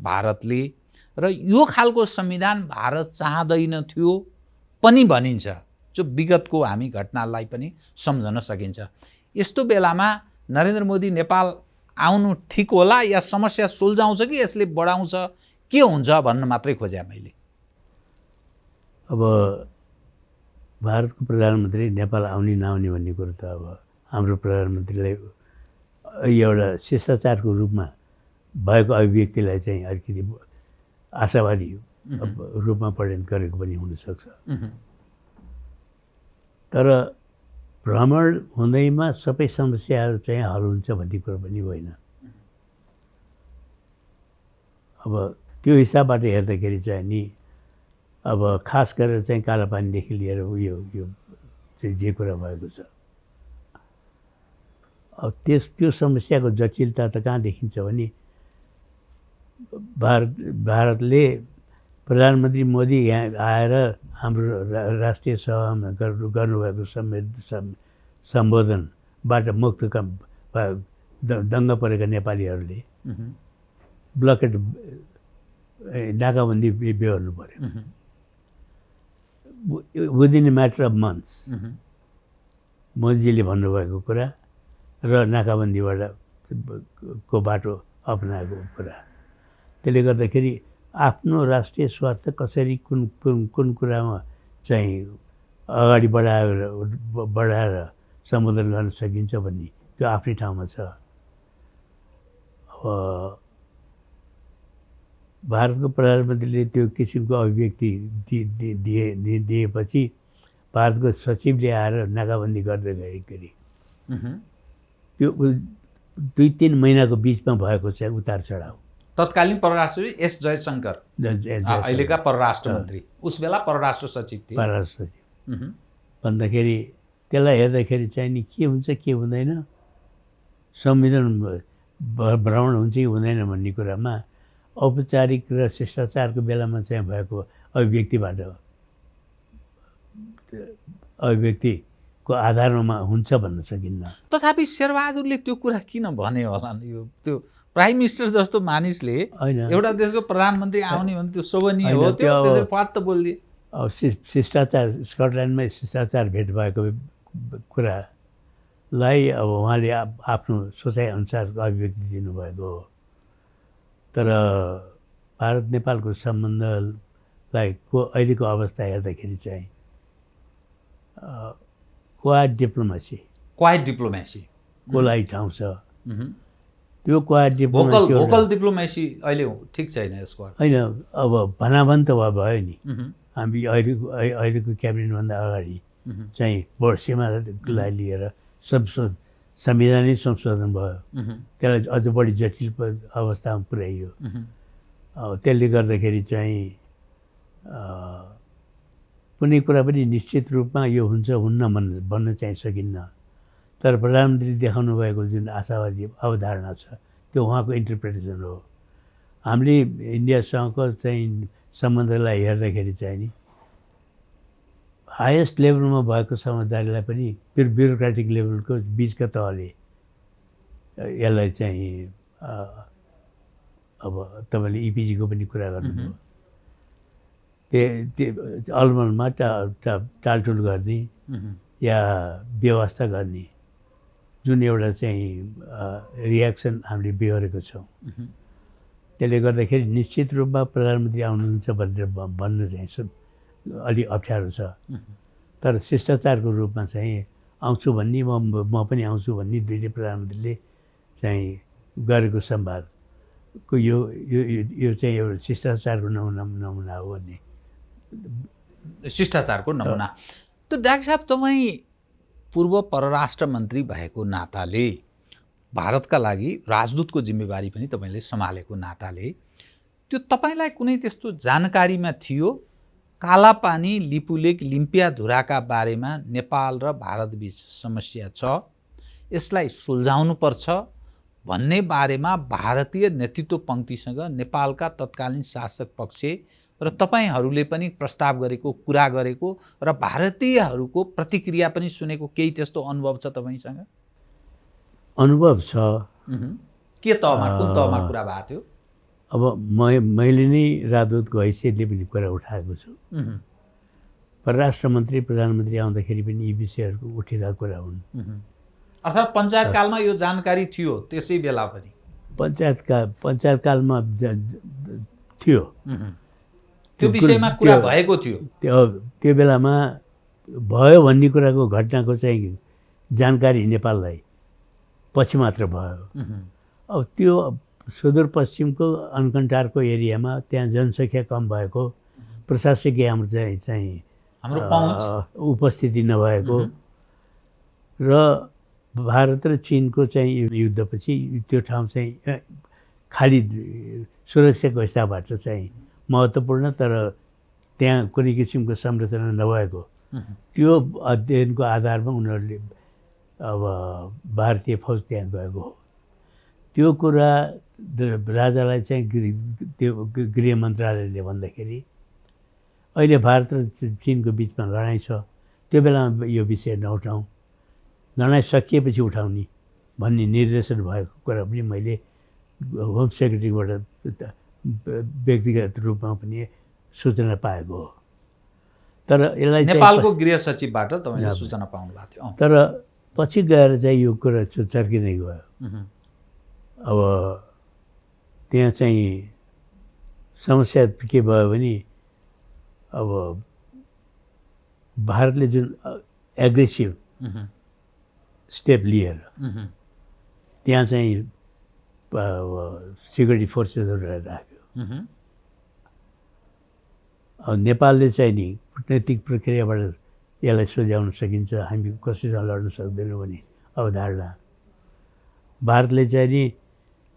भारतले, र यो खालको संविधान भारत चाहँदैन थियो पनि भनिन्छ, जो विगतको हामी घटनालाई पनि सम्झन सकिन्छ। यस्तो बेलामा नरेन्द्र मोदी नेपाल आउनु ठिक होला या समस्या सुल्झाउँछ कि यसले बढाउँछ, के हुन्छ भन्न मात्रै खोजे मैले। अब भारतको प्रधानमन्त्री नेपाल आउने नआउने भन्ने कुरो त अब हाम्रो प्रधानमन्त्रीलाई एउटा शिष्टाचारको रूपमा भएको अभिव्यक्तिलाई चाहिँ अलिकति आशावादी रूपमा परिणत गरेको पनि हुनसक्छ। तर भ्रमण हुँदैमा सबै समस्याहरू चाहिँ हल हुन्छ भन्ने कुरो पनि होइन। अब त्यो हिसाबबाट हेर्दाखेरि चाहिँ नि अब खास गरेर चाहिँ कालापानीदेखि लिएर यो चाहिँ जे कुरा भएको छ, अब त्यो समस्याको जटिलता त कहाँ देखिन्छ भने भारतले प्रधानमन्त्री मोदी यहाँ आएर हाम्रो राष्ट्रिय सभामा गर्नुभएको सम्बोधनबाट मुक्त दङ्ग परेका नेपालीहरूले ब्लकेट नाकाबन्दी बेहोर्नु पर्यो। Within a matter of months मोदीजीले भन्नुभएको कुरा र नाकाबन्दीबाट को बाटो अपनाएको कुरा, त्यसले गर्दाखेरि आफ्नो राष्ट्रिय स्वार्थ कसरी कुन कुरामा चाहिँ अगाडि बढाएर सम्बोधन गर्न सकिन्छ भन्ने त्यो आफ्नै ठाउँमा छ। अब भारतको प्रधानमन्त्रीले त्यो किसिमको अभिव्यक्ति दिएपछि भारतको सचिवले आएर नाकाबन्दी गर्दै गएखेरि त्यो 2-3 महिनाको बिचमा भएको चाहिँ उतार चढाव। तत्कालीन परराष्ट्र एस जयशङ्कर अहिलेका परराष्ट्र मन्त्री, उस बेला परराष्ट्र सचिव थिए। परराष्ट्र सचिव भन्दाखेरि त्यसलाई हेर्दाखेरि चाहिँ नि के हुन्छ के हुँदैन, संविधान भ्रमण हुन्छ कि हुँदैन भन्ने कुरामा औपचारिक र शिष्टाचारको बेलामा चाहिँ भएको अभिव्यक्तिको आधारमा हुन्छ भन्न सकिन्न। तथापि शेरबहादुरले त्यो कुरा किन भने होला? यो त्यो प्राइम मिनिस्टर जस्तो मानिसले एउटा देशको प्रधानमन्त्री आउने भने त्यो शोभनीय हो, त्यो त्यसरी फट बोलिदिए। अब शिष्टाचार स्कटल्यान्डमै शिष्टाचार भेट भएको कुरालाई अब उहाँले आफ्नो सोचाइ अनुसारको अभिव्यक्ति दिनुभएको हो। तर भारत नेपालको सम्बन्धलाई अहिलेको अवस्था हेर्दाखेरि चाहिँ क्वाइट डिप्लोमेसी को लागि ठाउँ छ। त्यो क्वाइट डिप्लोमेसी भोकल डिप्लोमेसी अहिले ठिक छैन यसको होइन। अब भनाभन त भयो नि, हामी अहिलेको क्याबिनेटभन्दा अगाडि चाहिँ सीमालाई लिएर संविधानै संशोधन भयो, त्यसलाई अझ बढी जटिल अवस्थामा पुर्याइयो। त्यसले गर्दाखेरि चाहिँ कुनै कुरा पनि निश्चित रूपमा यो हुन्छ हुन्न भन्न चाहिँ सकिन्न। तर प्रधानमन्त्री देखाउनु भएको जुन आशावादी अवधारणा छ त्यो उहाँको इन्टरप्रिटेसन हो। हामीले इन्डियासँगको चाहिँ सम्बन्धलाई हेर्दाखेरि चाहिँ नि हाइएस्ट लेभलमा भएको समझदारीलाई पनि ब्युरोक्रेटिक लेभलको बिचका तहले यसलाई चाहिँ अब तपाईँले इपिजीको पनि कुरा गर्नुभयो। अलमलमा टालटुल गर्ने या व्यवस्था गर्ने जुन एउटा चाहिँ रियाक्सन हामीले बिहोरेको छौँ। त्यसले गर्दाखेरि निश्चित रूपमा प्रधानमन्त्री आउनुहुन्छ भनेर भन्न चाहिँ अलि अप्ठ्यारो छ। तर शिष्टाचारको रूपमा चाहिँ आउँछु भन्ने म पनि आउँछु भन्ने दुईटै प्रधानमन्त्रीले चाहिँ गरेको संवादको यो चाहिँ एउटा शिष्टाचारको नमुना हो भन्ने। शिष्टाचारको नमुना। त डाक्टर साहब, तपाईँ पूर्व परराष्ट्र मन्त्री भएको नाताले, भारतका लागि राजदूतको जिम्मेवारी पनि तपाईँले सम्हालेको नाताले, त्यो तपाईँलाई कुनै त्यस्तो जानकारीमा थियो कालापानी लिपुलेक लिम्पियाधुराका बारेमा नेपाल र भारतबीच समस्या छ, यसलाई सुल्झाउनुपर्छ भन्ने बारेमा भारतीय नेतृत्व पङ्क्तिसँग नेपालका तत्कालीन शासक पक्ष र तपाईँहरूले पनि प्रस्ताव गरेको, कुरा गरेको र भारतीयहरूको प्रतिक्रिया पनि सुनेको केही त्यस्तो अनुभव छ तपाईँसँग? अनुभव छ। के तहमा, कुन तहमा कुरा भएको थियो? अब मैले नै राजदूतको हैसियतले पनि कुरा उठाएको छु। परराष्ट्र मन्त्री प्रधानमन्त्री आउँदाखेरि पनि यी विषयहरूको उठेका कुरा हुन्। अर्थात् पञ्चायतकालमा यो जानकारी थियो त्यसै बेला पनि? पञ्चायतकालमा थियो, त्यो विषयमा कुरा भएको थियो। त्यो बेलामा भयो भन्ने कुराको घटनाको चाहिँ जानकारी नेपाललाई पछि मात्र भयो। अब त्यो सुदूरपश्चिमको अनकन्टारको एरियामा त्यहाँ जनसङ्ख्या कम भएको, प्रशासकीय हाम्रो उपस्थिति नभएको र भारत र चिनको चाहिँ युद्धपछि त्यो ठाउँ चाहिँ खाली सुरक्षाको हिसाबबाट चाहिँ महत्त्वपूर्ण, तर त्यहाँ कुनै किसिमको संरचना नभएको त्यो अध्ययनको आधारमा उनीहरूले अब भारतीय फौज त्यहाँ गएको हो। त्यो कुरा राजालाई चाहिँ त्यो गृह मन्त्रालयले भन्दाखेरि अहिले भारत र चिनको बिचमा लडाइँ छ, त्यो बेलामा यो विषय नउठाउँ, लडाइँ सकिएपछि उठाउने भन्ने निर्देशन भएको कुरा पनि मैले होम सेक्रेटरीबाट व्यक्तिगत रूपमा पनि सूचना पाएको हो। तर यसलाई नेपालको गृह सचिवबाट तपाईँले सूचना पाउनु भएको थियो? तर पछि गएर चाहिँ यो कुरा चर्किँदै गयो। अब त्यहाँ चाहिँ समस्या के भयो भने अब भारतले जुन एग्रेसिभ स्टेप लिएर त्यहाँ चाहिँ सिक्युरिटी फोर्सेसहरू राख्यो। अब नेपालले चाहिँ नि कूटनैतिक प्रक्रियाबाट यसलाई सुल्झाउन सकिन्छ, हामी कसैसँग लड्न सक्दैनौँ भन्ने अवधारणा। भारतले चाहिँ नि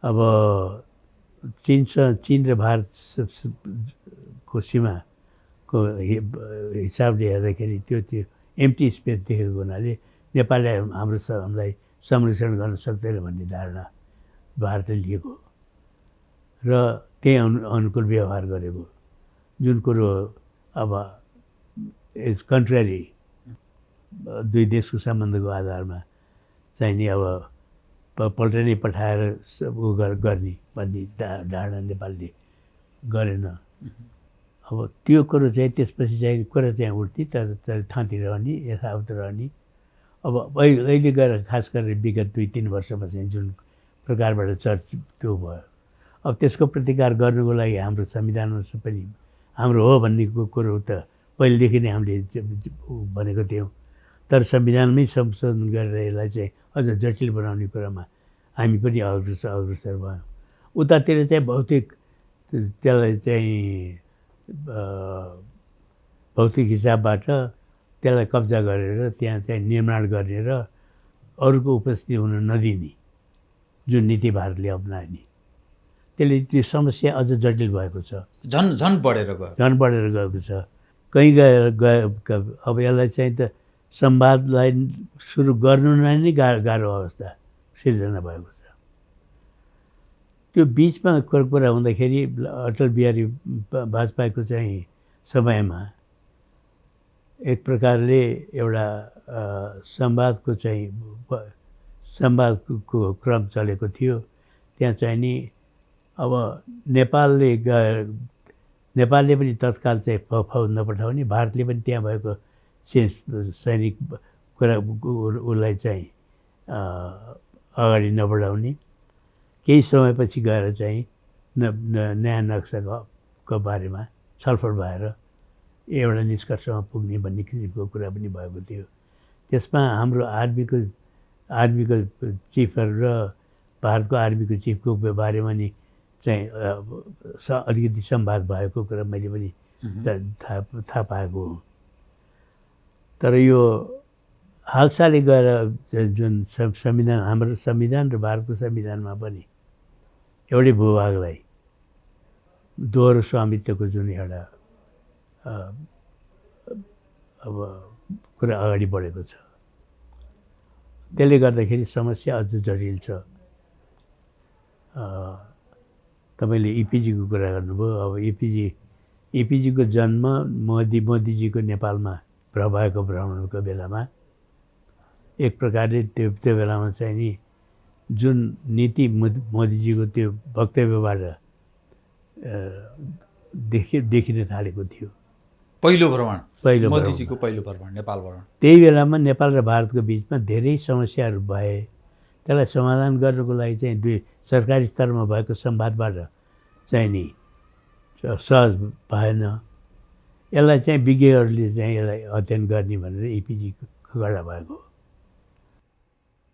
अब चिन र भारतको सीमाको हिसाबले हेर्दाखेरि त्यो एम्प्टी स्पेस देखेको हुनाले नेपालले हामीलाई संरक्षण गर्न सक्दैन भन्ने धारणा भारतले लिएको र त्यही अनुकूल व्यवहार गरेको। जुन कुरो अब इज कन्ट्र्यारी दुई देशको सम्बन्धको आधारमा चाहिँ नि अब पल्टनै पठाएर गर्ने भन्ने धारणा नेपालले गरेन। अब त्यो कुरो चाहिँ त्यसपछि चाहिँ कुरा चाहिँ उठ्ने, तर थाँती रहने, यथावत रहने। अब अहिले गएर खास गरेर विगत 2-3 वर्षमा चाहिँ जुन प्रकारबाट त्यो भयो, अब त्यसको प्रतिकार गर्नुको लागि हाम्रो संविधानमा पनि हाम्रो हो भन्ने कुरो त पहिलेदेखि नै हामीले भनेको थियौँ। तर संविधानमै संशोधन गरेर यसलाई चाहिँ अझ जटिल बनाउने कुरामा हामी पनि अग्रसर भयौँ। उतातिर चाहिँ भौतिक त्यसलाई चाहिँ भौतिक हिसाबबाट त्यसलाई कब्जा गरेर त्यहाँ चाहिँ निर्माण गर्ने र अरूको उपस्थिति हुन नदिने जुन नीति भारतले अपनाउने, त्यसले त्यो समस्या अझ जटिल भएको छ, झन् बढेर गएको छ। कहीँ गए अब यसलाई चाहिँ त संवादलाई सुरु गर्नुलाई नै गाह्रो अवस्था सिर्जना भएको छ। त्यो बिचमा कुरा हुँदाखेरि अटल बिहारी वाजपेयीको चाहिँ समयमा एक प्रकारले एउटा संवादको क्रम चलेको थियो। त्यहाँ चाहिँ नि अब नेपालले नेपालले पनि तत्काल चाहिँ फौज नपठाउने, भारतले पनि त्यहाँ भएको सैनिक कुरा उसलाई चाहिँ अगाडि नबढाउने, केही समयपछि गएर चाहिँ नयाँ नक्साको बारेमा छलफल भएर एउटा निष्कर्षमा पुग्ने भन्ने किसिमको कुरा पनि भएको थियो। त्यसमा हाम्रो आर्मीको चिफहरू र भारतको आर्मीको चिफको बारेमा नि चाहिँ अलिकति संवाद भएको कुरा मैले पनि थाहा पाएको हो। तर यो हालसालै गएर जुन संविधान, हाम्रो संविधान र भारतको संविधानमा पनि एउटै भूभागलाई दोहोरो स्वामित्वको जुन एउटा अब कुरा अगाडि बढेको छ, त्यसले गर्दाखेरि समस्या अझ जटिल छ। तपाईँले इपिजीको कुरा गर्नुभयो। अब इपिजीको जन्म मोदीजीको नेपालमा भएको भ्रमणको बेलामा एक प्रकारले त्यो बेलामा चाहिँ नि जुन नीति मोदीजीको त्यो वक्तव्यबाट देखिन थालेको थियो। पहिलो मोदीजीको पहिलो भ्रमण, नेपाल भ्रमण, त्यही बेलामा नेपाल र भारतको बिचमा धेरै समस्याहरू भए। त्यसलाई समाधान गर्नको लागि चाहिँ दुई सरकारी स्तरमा भएको संवादबाट चाहिँ नि सहज भएन। यसलाई चाहिँ विज्ञहरूले चाहिँ यसलाई अध्ययन गर्ने भनेर इपिजीको गडा भएको।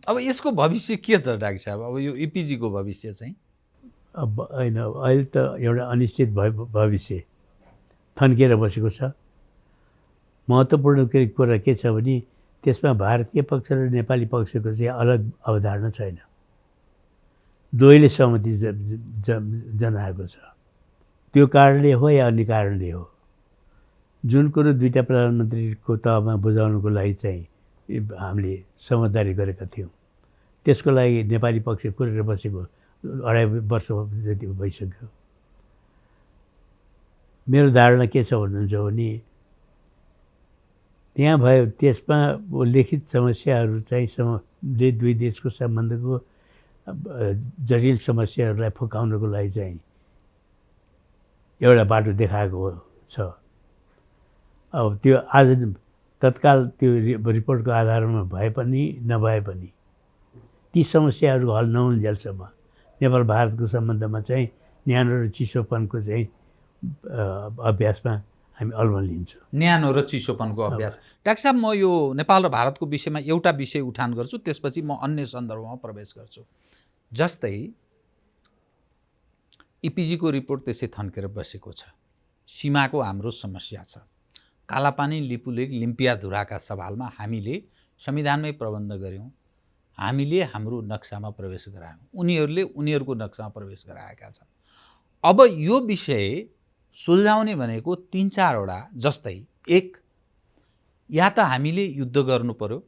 अब यसको भविष्य के त डाक्टर साहब? अब यो इपिजीको भविष्य चाहिँ अब होइन, अहिले त एउटा अनिश्चित भविष्य थन्किएर बसेको छ। महत्त्वपूर्ण कुरा के छ भने त्यसमा भारतीय पक्ष र नेपाली पक्षको चाहिँ अलग अवधारणा छैन। दुवैले सहमति जनाएको छ। त्यो कारणले हो या अन्य कारणले हो, जुन कुरो दुईवटा प्रधानमन्त्रीको तहमा बुझाउनुको लागि चाहिँ हामीले समझदारी गरेका थियौँ, त्यसको लागि नेपाली पक्ष कुरेर बसेको 2.5 वर्ष जति भइसक्यो। मेरो धारणा के छ भन्नुहुन्छ भने त्यहाँ भयो त्यसमा लिखित समस्याहरू चाहिँ दुई देशको सम्बन्धको जटिल समस्याहरूलाई फुकाउनको लागि चाहिँ एउटा बाटो देखाएको छ। अब त्यो आज तत्काल त्यो रिपोर्टको आधारमा भए पनि नभए पनि ती समस्याहरू हल नहुन्जेलसम्म नेपाल भारतको सम्बन्धमा चाहिँ न्यानो र चिसोपनको चाहिँ अभ्यासमा हामी अलमल लिन्छौँ। न्यानो र चिसोपनको अभ्यास। डाक्टर साहब, म यो नेपाल र भारतको विषयमा एउटा विषय उठान गर्छु, त्यसपछि म अन्य सन्दर्भमा प्रवेश गर्छु। जस्तै इपिजीको रिपोर्ट त्यसै थन्केर बसेको छ। सीमाको हाम्रो समस्या छ। कालापानी, लिपुलेक, लिम्पियाधुराका सवालमा हामीले संविधानमै प्रबन्ध गऱ्यौँ। हामीले हाम्रो नक्सामा प्रवेश गरायौँ, उनीहरूले उनीहरूको नक्सामा प्रवेश गराएका छन्। अब यो विषय सुल्झाउने भनेको 3-4 वटा, जस्तै एक, या त हामीले युद्ध गर्नु पर्यो,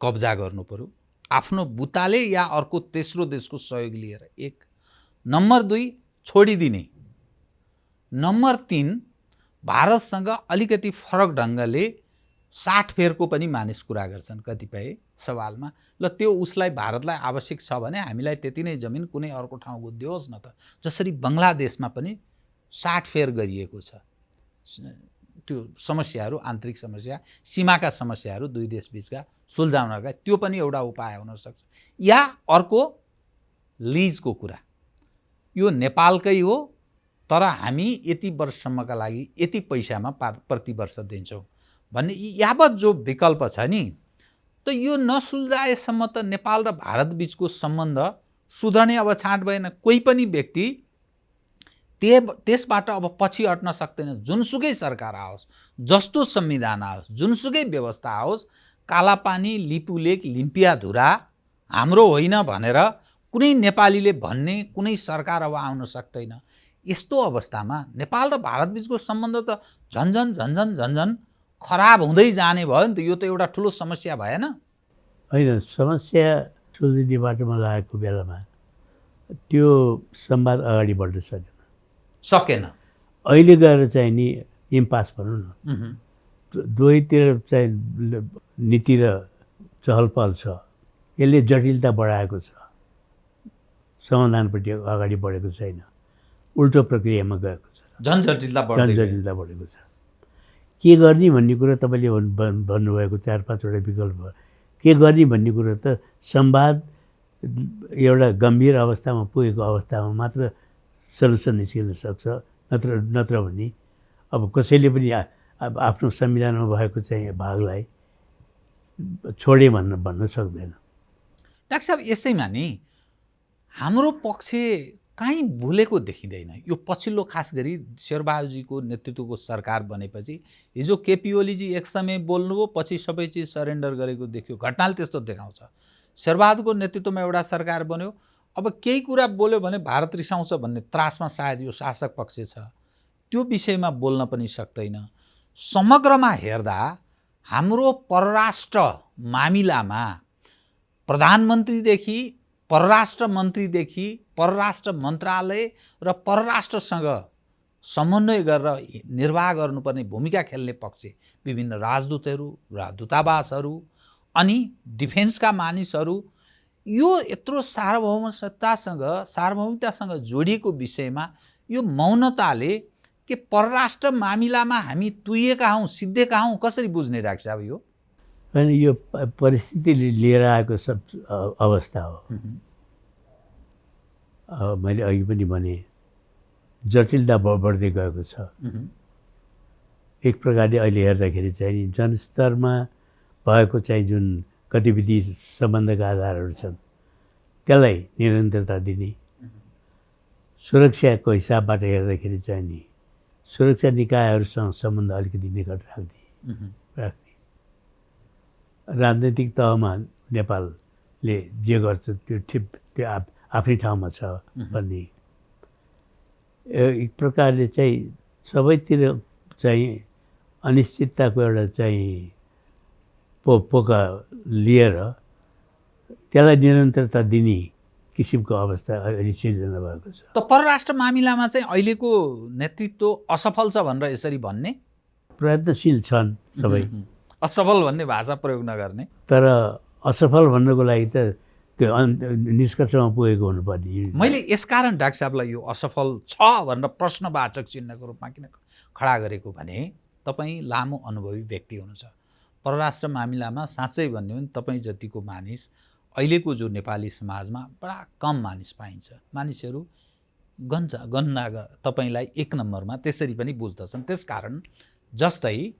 कब्जा गर्नु पर्यो आफ्नो बुताले या अर्को तेस्रो देशको सहयोग लिएर, एक। नम्बर 2, छोडिदिने। नम्बर 3, भारतसँग अलिकति फरक ढङ्गले 60 फेरको पनि मानिस कुरा गर्छन् कतिपय सवालमा। ल त्यो उसलाई भारतलाई आवश्यक छ भने हामीलाई त्यति नै जमिन कुनै अर्को ठाउँको दियोस् न त। जसरी बङ्गलादेशमा पनि 60 फेर गरिएको छ। त्यो समस्याहरू, आन्तरिक समस्या, सीमाका समस्याहरू दुई देशबीचका सुल्झाउनका, त्यो पनि एउटा उपाय हुनसक्छ। या अर्को, लिजको कुरा, यो नेपालकै हो तर हामी यति वर्षसम्मका लागि यति पैसामा प्रति वर्ष दिन्छौँ भन्ने यावत जो विकल्प छ नि, त यो नसुल्झाएसम्म त नेपाल र भारत बीचको सम्बन्ध सुध्रने अब छाँट भएन। कोही पनि व्यक्ति त्यसबाट अब पछि हट्न सक्दैन। जुनसुकै सरकार आओस्, जस्तो संविधान आओस्, जुनसुकै व्यवस्था आओस्, कालापानी, लिपुलेक, लिम्पियाधुरा हाम्रो होइन भनेर कुनै नेपालीले भन्ने कुनै सरकार अब आउन सक्दैन। यस्तो अवस्थामा नेपाल र भारत बीचको सम्बन्ध त झन्झन खराब हुँदै जाने भयो नि त। यो त एउटा ठुलो समस्या भएन? होइन, समस्या सुल्झिने बाटोमा लागेको बेलामा त्यो संवाद अगाडि बढ्न सकेन। अहिले गएर चाहिँ नि इम्पास भनौँ न, दुवैतिर चाहिँ नीति र चहलपहल छ। यसले जटिलता बढाएको छ, समाधानपट्टि अगाडि बढेको छैन, उल्टो प्रक्रियामा गएको छ। झन् जटिलता बढ्दै गयो। जटिलता बढेको छ। के गर्ने भन्ने कुरा तपाईँले भन्नुभएको 4-5 वटा विकल्प, के गर्ने भन्ने कुरा त संवाद एउटा गम्भीर अवस्थामा पुगेको अवस्थामा मात्र सल्युसन निस्किन सक्छ। नत्र भने अब कसैले पनि आफ्नो संविधानमा भएको चाहिँ भागलाई छोडे भन्न सक्दैन। डाक्टर साहब, यसैमा नि हाम्रो पक्ष कहीँ भुलेको देखिँदैन। यो पछिल्लो खास गरी शेरबहादुरजीको नेतृत्वको सरकार बनेपछि हिजो केपी ओलीजी एक समय बोल्नुभयो, पछि सबै चिज सरेन्डर गरेको देखियो। घटनाले त्यस्तो देखाउँछ। शेरबहादुरको नेतृत्वमा एउटा सरकार बन्यो, अब केही कुरा बोल्यो भने भारत रिसाउँछ भन्ने त्रासमा सायद यो शासक पक्ष छ, त्यो विषयमा बोल्न पनि सक्दैन। समग्रमा हेर्दा हाम्रो परराष्ट्र मामिलामा प्रधानमन्त्रीदेखि परराष्ट्र मन्त्रीदेखि परराष्ट्र मन्त्रालय र परराष्ट्रसँग समन्वय गरेर निर्वाह गर्नुपर्ने भूमिका खेल्ने पक्ष विभिन्न राजदूतहरू र दूतावासहरू अनि डिफेन्सका मानिसहरू, यो यत्रो सार्वभौमिकतासँग जोडिएको विषयमा यो मौनताले के परराष्ट्र मामिलामा हामी तुइएका हौँ, सिद्धेका हौँ, कसरी बुझ्ने डाक्टर साहब? यो अनि यो परिस्थितिले लिएर आएको सब अवस्था हो। मैले अघि पनि भने जटिलता बढ्दै गएको छ। एक प्रकारले अहिले हेर्दाखेरि चाहिँ जनस्तरमा भएको चाहिँ जुन गतिविधि सम्बन्धका आधारहरू छन् त्यसलाई निरन्तरता दिने, सुरक्षाको हिसाबबाट हेर्दाखेरि चाहिँ नि सुरक्षा निकायहरूसँग सम्बन्ध अलिकति निकट राख्ने, राजनैतिक तहमा नेपालले जे गर्छ त्यो आफ्नै ठाउँमा छ भन्ने एक प्रकारले चाहिँ सबैतिर चाहिँ अनिश्चितताको एउटा चाहिँ पोका लिएर त्यसलाई निरन्तरता दिने किसिमको अवस्था अहिले सिर्जना भएको छ। त परराष्ट्र मामिलामा चाहिँ अहिलेको नेतृत्व असफल छ भनेर यसरी भन्ने? प्रयत्नशील छन् सबै। असफल भन्ने भाषा प्रयोग नगर्ने। तर असफल भन्नको लागि त त्यो निष्कर्षमा पुगेको हुनुपर्ने। मैले यसकारण डाक्टर साहबलाई यो असफल छ भनेर प्रश्नवाचक चिन्हको रूपमा किन खडा गरेको भने तपाईँ लामो अनुभवी व्यक्ति हुनुहुन्छ। परराष्ट्र मामिलामा साँच्चै भन्यो भने तपाईँ जतिको मानिस अहिलेको जो नेपाली समाजमा बडा कम मानिस पाइन्छ। मानिसहरू गन्ना तपाईँलाई एक नम्बरमा त्यसरी पनि बुझ्दछन्। त्यसकारण जस्तै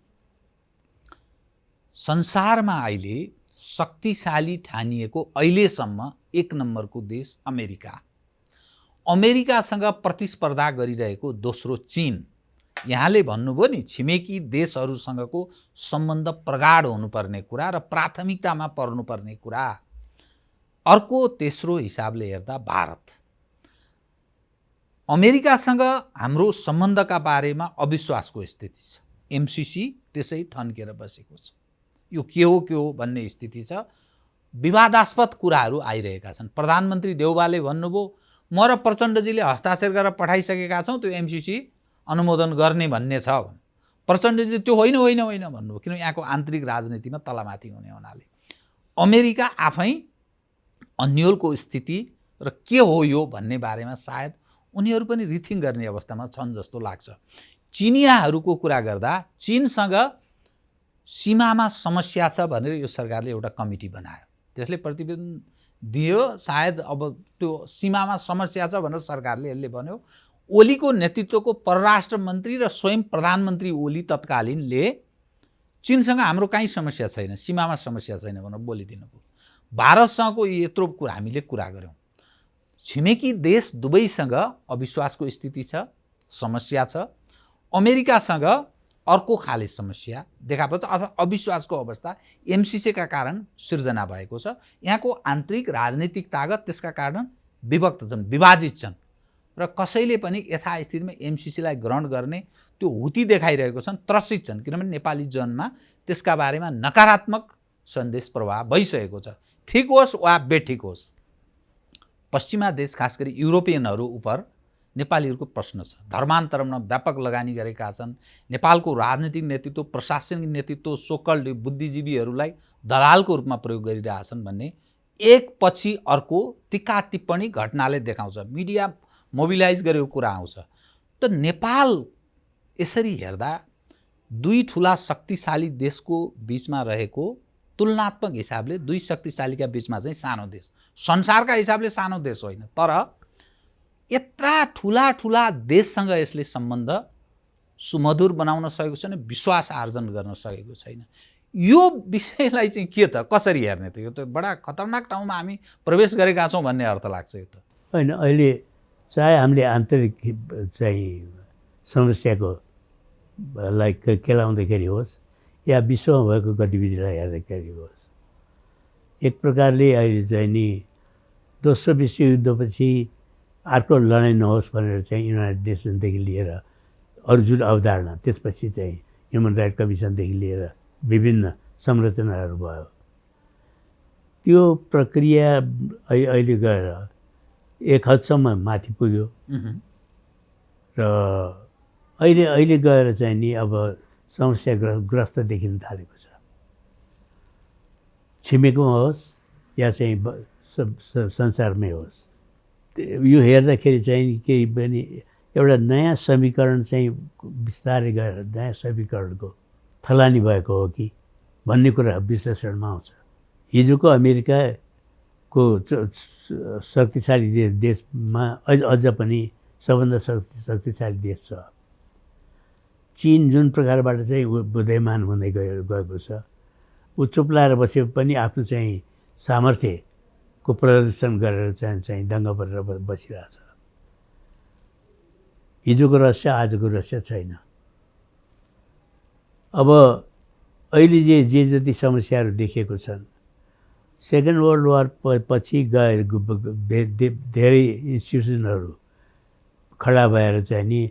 संसारमा अहिले शक्तिशाली ठानिएको अहिलेसम्म एक नम्बरको देश अमेरिका, अमेरिकासँग प्रतिस्पर्धा गरिरहेको दोस्रो चीन। यहाँले भन्नुभयो नि छिमेकी देशहरूसँगको सम्बन्ध प्रगाढ हुनुपर्ने कुरा र प्राथमिकतामा पर्नुपर्ने कुरा। अर्को तेस्रो हिसाबले हेर्दा भारत। अमेरिकासँग हाम्रो सम्बन्धका बारेमा अविश्वासको स्थिति छ। एमसिसी त्यसै थन्केर बसेको छ। यो के हो भन्ने स्थिति छ। विवादास्पद कुराहरू आइरहेका छन्। प्रधानमन्त्री देउवाले भन्नुभयो म र प्रचण्डजीले हस्ताक्षर गरेर पठाइसकेका छौँ, त्यो एमसिसी अनुमोदन गर्ने भन्ने छ। प्रचण्डजीले त्यो होइन भन्नुभयो, किनभने यहाँको आन्तरिक राजनीतिमा तलमाथि हुने हुनाले। अमेरिका आफै अन्यलको स्थिति र के हो यो भन्ने बारेमा सायद उनीहरू पनि रिथिङ गर्ने अवस्थामा छन् जस्तो लाग्छ। चिनियाहरूको कुरा गर्दा चीनसँग सीमामा समस्या छ भनेर यो सरकारले एउटा कमिटी बनायो। त्यसले प्रतिवेदन दियो। सायद अब त्यो सीमामा समस्या छ भनेर सरकारले यसले भन्यो। ओलीको नेतृत्वको परराष्ट्र मन्त्री र स्वयं प्रधानमन्त्री ओली तत्कालीनले चीनसँग हाम्रो कहीँ समस्या छैन, सीमामा समस्या छैन भनेर बोलिदिनु भयो। भारतसँगको यत्रो कुरा हामीले कुरा गऱ्यौँ। छिमेकी देश दुवैसँग अविश्वासको स्थिति छ, समस्या छ। अमेरिकासँग अर्को खाले समस्या देखा पर्छ अथवा अविश्वासको अवस्था एमसिसीका कारण सिर्जना भएको छ। यहाँको आन्तरिक राजनीतिक ताकत त्यसका कारण विभक्त छन्, विभाजित छन् र कसैले पनि यथास्थितिमा एमसिसीलाई ग्रहण गर्ने त्यो हुती देखाइरहेको छन्, त्रसित छन्। किनभने नेपाली जनमा त्यसका बारेमा नकारात्मक सन्देश प्रभाव भइसकेको छ। ठिक होस् वा बेठिक होस्, पश्चिमा देश खास गरी युरोपियनहरू उप नेपालीहरूको प्रश्न छ। धर्मान्तरणमा व्यापक लगानी गरेका छन्। नेपालको राजनीतिक नेतृत्व, प्रशासनिक नेतृत्व सोकल्ड बुद्धिजीवीहरूलाई दलालको रूपमा प्रयोग गरिरहेछन् भन्ने एक पछि अर्को टीका टिप्पणी घटनाले देखाउँछ। मिडिया मोबिलाइज गरेको कुरा आउँछ। त नेपाल यसरी हेर्दा दुई ठुला शक्तिशाली देशको बिचमा रहेको तुलनात्मक हिसाबले दुई शक्तिशालीका बिचमा चाहिँ सानो देश, संसारका हिसाबले सानो देश होइन, तर यत्रा ठुला ठुला देशसँग यसले सम्बन्ध सुमधुर बनाउन सकेको छैन, विश्वास आर्जन गर्न सकेको छैन। यो विषयलाई चाहिँ के त कसरी हेर्ने त? यो त बडा खतरनाक ठाउँमा हामी प्रवेश गरेका छौँ भन्ने अर्थ लाग्छ। यो त होइन, अहिले चाहे हामीले आन्तरिक चाहिँ समस्याको लाई केलाउँदाखेरि होस् या विश्वमा भएको गतिविधिलाई हेर्दाखेरि होस्, एक प्रकारले अहिले चाहिँ नि दोस्रो विश्वयुद्धपछि अर्को लडाइँ नहोस् भनेर चाहिँ युनाइटेड नेसनदेखि लिएर अरू जुन अवधारणा, त्यसपछि चाहिँ ह्युमन राइट कमिसनदेखि लिएर विभिन्न संरचनाहरू भयो, त्यो प्रक्रिया अहिले गएर एक हदसम्म माथि पुग्यो र अहिले गएर चाहिँ नि अब समस्याग्रस्त देखिन थालेको छ। छिमेकमा होस् या चाहिँ संसारमै होस्, यो हेर्दाखेरि चाहिँ केही पनि एउटा नयाँ समीकरण चाहिँ बिस्तारै गएर नयाँ समीकरणको थलानी भएको हो कि भन्ने कुरा विश्लेषणमा आउँछ। हिजोको अमेरिकाको शक्तिशाली देशमा अझ पनि सबभन्दा शक्तिशाली देश छ। चीन जुन प्रकारबाट चाहिँ उदयमान हुँदै गएको छ, ऊ चुप लाएर बसे पनि आफ्नो चाहिँ सामर्थ्यको प्रदर्शन गरेर चाहिँ दङ्ग परेर बसिरहेछ। हिजोको रसिया आजको रसिया छैन। अब अहिले जे जति समस्याहरू देखिएको छन्, सेकेन्ड वर्ल्ड वार पछि धेरै इन्स्टिट्युसनहरू खडा भएर चाहिँ नि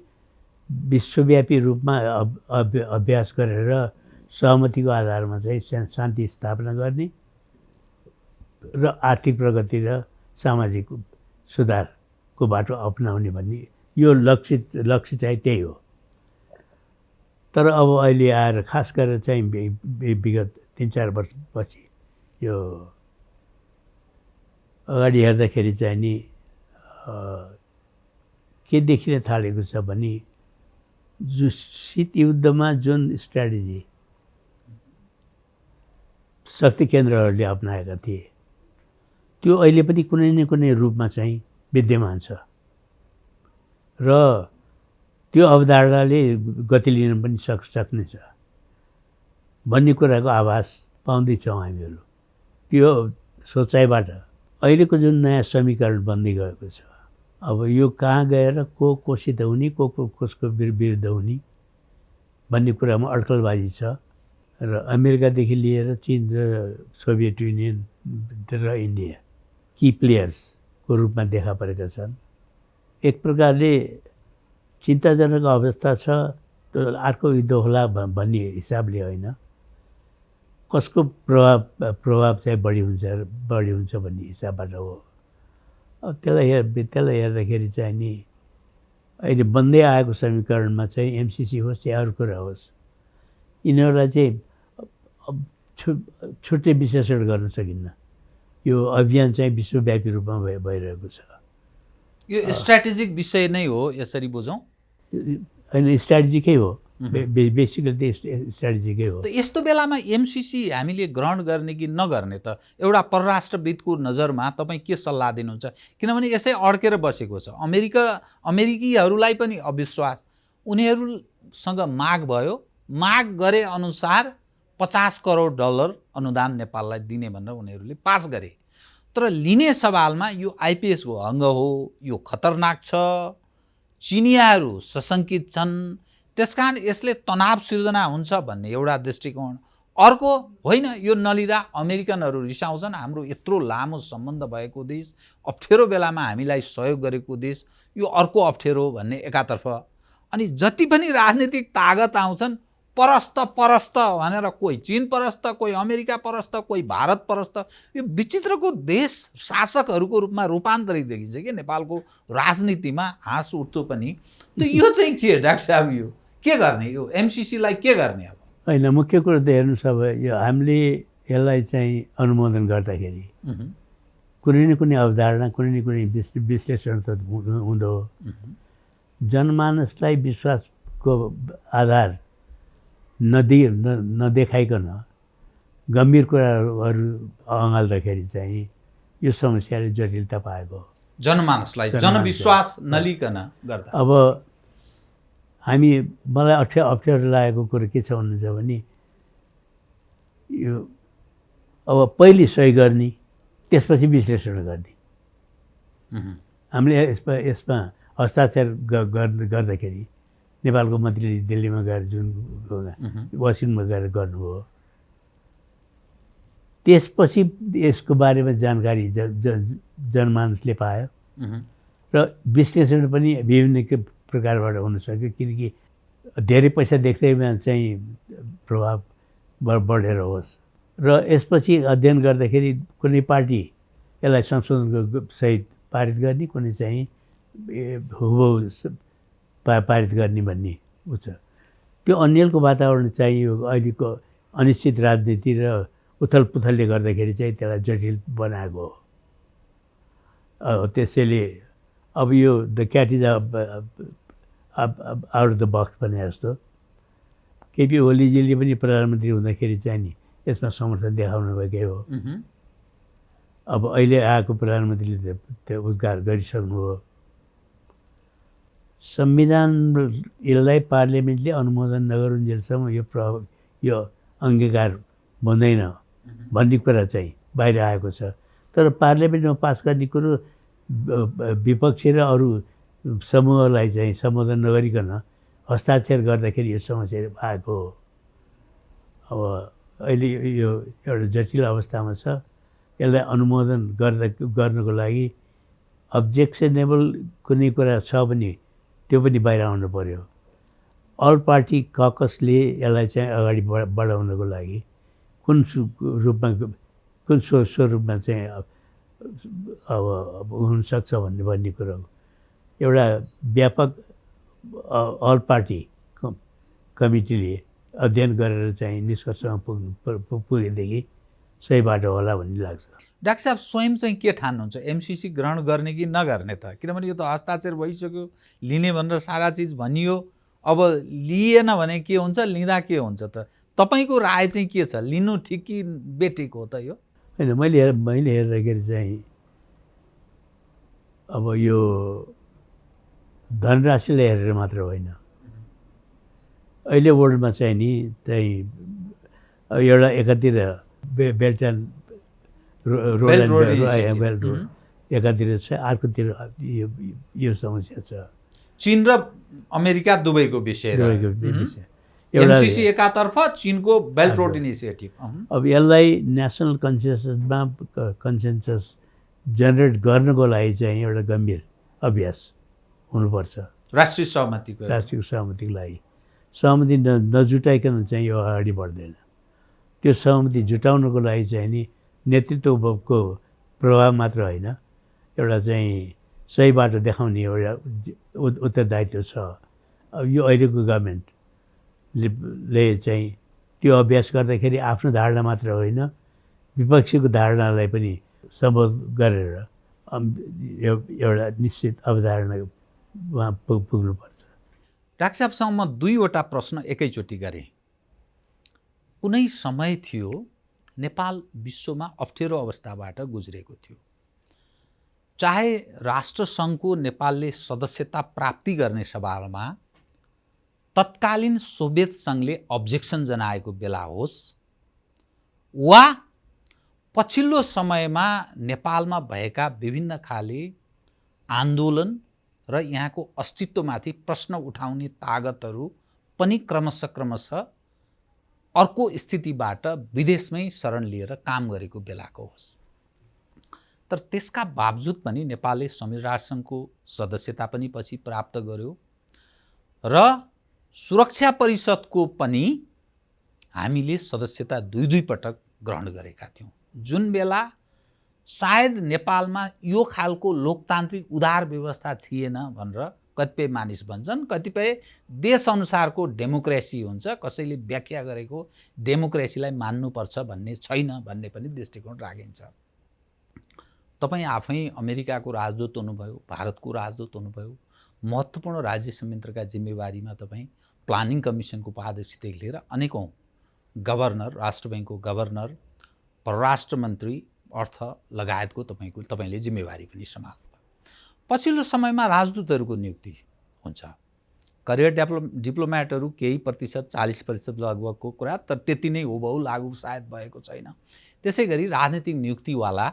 विश्वव्यापी रूपमा अभ्यास गरेर सहमतिको आधारमा चाहिँ शान्ति स्थापना गर्ने र आर्थिक प्रगति र सामाजिक सुधारको बाटो अपनाउने भन्ने यो लक्ष्य चाहिँ त्यही हो। तर अब अहिले आएर खास गरेर चाहिँ विगत 3-4 वर्षपछि यो अगाडि हेर्दाखेरि चाहिँ नि के देखिन थालेको छ भने जो शीत युद्धमा जुन स्ट्राटेजी शक्ति केन्द्रहरूले अपनाएका थिए, त्यो अहिले पनि कुनै न कुनै रूपमा चाहिँ विद्यमान छ र त्यो अवधारणाले गति लिन पनि सक्नेछ भन्ने कुराको आभास पाउँदैछौँ हामीहरू। त्यो सोचाइबाट अहिलेको जुन नयाँ समीकरण बन्दै गएको छ, अब यो कहाँ गएर कोसित हुने, कसको विरुद्ध हुने भन्ने कुरामा अड्कलबाजी छ र अमेरिकादेखि लिएर चीन र सोभियत युनियन र इन्डिया की प्लेयर्सको रूपमा देखा परेका छन्। एक प्रकारले चिन्ताजनक अवस्था छ। तर अर्को युद्ध होला भन्ने हिसाबले होइन, कसको प्रभाव चाहिँ बढी हुन्छ भन्ने हिसाबबाट हो। अब त्यसलाई हेर्दाखेरि चाहिँ नि अहिले बन्दै आएको समीकरणमा चाहिँ एमसिसी होस् या अरू कुरा होस्, यिनीहरूलाई चाहिँ छुट्टै विश्लेषण गर्न सकिन्न। यो अभियान चाहिँ विश्वव्यापी रूपमा भइरहेको छ। यो स्ट्र्याटेजिक विषय नै हो, यसरी बुझौँ? होइन, स्ट्र्याटेजीकै हो, बेसिकली स्ट्र्याटेजीकै हो। त यस्तो बेलामा एमसिसी हामीले ग्रहण गर्ने कि नगर्ने त एउटा परराष्ट्रविदको नजरमा तपाईँ के सल्लाह दिनुहुन्छ? किनभने यसै अड्केर बसेको छ। अमेरिकीहरूलाई पनि अविश्वास, उनीहरूसँग माग भयो, माग गरे अनुसार $50 करोड अनुदान नेपाललाई दिने भनेर उनीहरूले पास गरे। तर लिने सवालमा यो आइपिएसको अङ्ग हो, यो खतरनाक छ, चिनियाहरू सशङ्कित छन्, त्यसकारण यसले तनाव सिर्जना हुन्छ भन्ने एउटा दृष्टिकोण। अर्को होइन, यो नलिँदा अमेरिकनहरू रिसाउँछन्, हाम्रो यत्रो लामो सम्बन्ध भएको देश, अप्ठ्यारो बेलामा हामीलाई सहयोग गरेको देश, यो अर्को अप्ठ्यारो भन्ने एकातर्फ। अनि जति पनि राजनीतिक तागत आउँछन्, परस्त भनेर कोही चीन परस्त, कोही अमेरिका परस्त, कोही भारत परस्त, यो विचित्रको देश शासकहरूको रूपमा रूपान्तरित देखिन्छ कि नेपालको राजनीतिमा। हाँस उठ्दो पनि। त यो चाहिँ के डाक्टर साहब, यो के गर्ने? यो एमसिसीलाई के गर्ने? अब होइन, मुख्य कुरो त हेर्नुहोस्, अब यो हामीले यसलाई चाहिँ अनुमोदन गर्दाखेरि कुनै न कुनै अवधारणा, कुनै न कुनै विश्लेषण त हुँदो। जनमानसलाई विश्वासको आधार नदेखाइकन गम्भीर कुराहरू अँगाल्दाखेरि चाहिँ यो समस्याले जटिलता पाएको। जनमानसलाई जनविश्वास नलिकन गर्दा अब मलाई अप्ठ्यारो लागेको कुरो के छ भन्नुहुन्छ भने यो अब पहिले सही गर्ने त्यसपछि विश्लेषण गर्ने। हामीले यसमा हस्ताक्षर गर्दाखेरि नेपालको मन्त्रीले दिल्लीमा गएर जुन वासिङटनमा गएर गर्नुभयो, त्यसपछि यसको बारेमा जानकारी जनमानसले पायो र विश्लेषण पनि विभिन्न प्रकारबाट हुनसक्यो, किनकि धेरै पैसा देख्दैमा चाहिँ प्रभाव बढेर होस्। र यसपछि अध्ययन गर्दाखेरि कुनै पार्टी यसलाई संशोधनको सहित पारित गर्ने, कुनै चाहिँ हुबहु पारित गर्ने भन्ने उ छ। त्यो अन्यलको वातावरण चाहिँ यो अहिलेको अनिश्चित राजनीति र उथलपुथलले गर्दाखेरि चाहिँ त्यसलाई जटिल बनाएको हो। त्यसैले अब यो the cat is out of the box भने जस्तो केपी ओलीजीले पनि प्रधानमन्त्री हुँदाखेरि चाहिँ नि यसमा समर्थन देखाउनु भएकै हो। अब अहिले आएको प्रधानमन्त्रीले त्यो उद्घार गरिसक्नुभयो। संविधान यसलाई पार्लियामेन्टले अनुमोदन नगरुन्जेलसम्म यो अङ्गीकार हुँदैन भन्ने कुरा चाहिँ बाहिर आएको छ। तर पार्लियामेन्टमा पास गर्ने कुरो विपक्ष र अरू समूहलाई चाहिँ सम्बोधन नगरिकन हस्ताक्षर गर्दाखेरि यो समस्या आएको हो। अब अहिले यो एउटा जटिल अवस्थामा छ। यसलाई अनुमोदन गर्नको लागि अब्जेक्सनेबल कुनै कुरा छ भने त्यो पनि बाहिर आउनु पर्यो। अल पार्टी ककसले यसलाई चाहिँ अगाडि बढाउनको लागि कुन स्वरूपमा चाहिँ अब हुनसक्छ भन्ने कुरो एउटा व्यापक अल पार्टी कमिटीले अध्ययन गरेर चाहिँ निष्कर्षमा पुगेदेखि सही बाटो होला भन्ने लाग्छ। डाक्टर साहब स्वयं चाहिँ के ठान्नुहुन्छ, एमसिसी ग्रहण गर्ने कि नगर्ने त? किनभने यो त हस्ताक्षर भइसक्यो, लिने भनेर सारा चिज भनियो। अब लिएन भने के हुन्छ, लिँदा के हुन्छ त? तपाईँको राय चाहिँ के छ? लिनु ठिक कि बेठिक हो त यो? होइन, मैले हेर्दाखेरि चाहिँ अब यो धनराशिलाई हेरेर मात्र होइन, अहिले वर्ल्डमा चाहिँ नि चाहिँ एउटा एकातिर बेल्ट एन्ड रोड एकातिर छ, अर्कोतिर यो समस्या छ। चीन र अमेरिका दुबईको विषय एमसिसी एकातर्फ, चीनको बेल्ट रोड इनिसिएटिभ। अब यसलाई नेसनल कन्सेन्सस जेनेरेट गर्नको लागि चाहिँ एउटा गम्भीर अभ्यास हुनुपर्छ। राष्ट्रिय सहमतिको लागि सहमति नजुटाइकन चाहिँ यो अगाडि बढ्दैन। त्यो सहमति जुटाउनको लागि चाहिँ नि नेतृत्वको प्रभाव मात्र होइन, एउटा चाहिँ सही बाटो देखाउने एउटा उत्तरदायित्व छ। अब यो अहिलेको गभर्मेन्टले चाहिँ त्यो अभ्यास गर्दाखेरि आफ्नो धारणा मात्र होइन, विपक्षीको धारणालाई पनि सम्बोध गरेर एउटा निश्चित अवधारणामा पुग्नुपर्छ। डाक्टर साहबसँग म दुईवटा प्रश्न एकैचोटि गरेँ। कुनै समय थियो नेपाल विश्वमा अप्ठ्यारो अवस्थाबाट गुज्रेको थियो। चाहे राष्ट्रसङ्घको नेपालले सदस्यता प्राप्ति गर्ने सवालमा तत्कालीन सोभियत सङ्घले अब्जेक्सन जनाएको बेला होस्, वा पछिल्लो समयमा नेपालमा भएका विभिन्न खाले आन्दोलन र यहाँको अस्तित्वमाथि प्रश्न उठाउने तागतहरू पनि क्रमशः अर्को स्थितिबाट विदेशमै शरण लिएर काम गरेको बेलाको होस्। तर त्यसका बावजुद पनि नेपालले संयुक्त राष्ट्रसङ्घको सदस्यता पनि पछि प्राप्त गर्यो र सुरक्षा परिषदको पनि हामीले सदस्यता दुई पटक ग्रहण गरेका थियौँ। जुन बेला सायद नेपालमा यो खालको लोकतान्त्रिक उदार व्यवस्था थिएन भनेर कतिपय मानिस भन्छन्, कतिपय देशअनुसारको डेमोक्रेसी हुन्छ, कसैले व्याख्या गरेको डेमोक्रेसीलाई मान्नुपर्छ भन्ने छैन भन्ने पनि दृष्टिकोण राखिन्छ। तपाईँ आफै अमेरिकाको राजदूत हुनुभयो, भारतको राजदूत हुनुभयो, महत्त्वपूर्ण राज्य संयन्त्रका जिम्मेवारीमा तपाईँ प्लानिङ कमिसनको उपाध्यक्षदेखि लिएर अनेकौँ गभर्नर, राष्ट्र बैङ्कको गभर्नर, परराष्ट्र मन्त्री, अर्थ लगायतको तपाईँले जिम्मेवारी पनि सम्हाल्नुभयो। पछिल्लो समयमा राजदूतहरूको नियुक्ति हुन्छ। करियर डिप्लोमेटहरू केही प्रतिशत, 40% लगभगको कुरा, तर त्यति नै हुबहु लागू सायद भएको छैन। त्यसै गरी राजनीतिक नियुक्तिवाला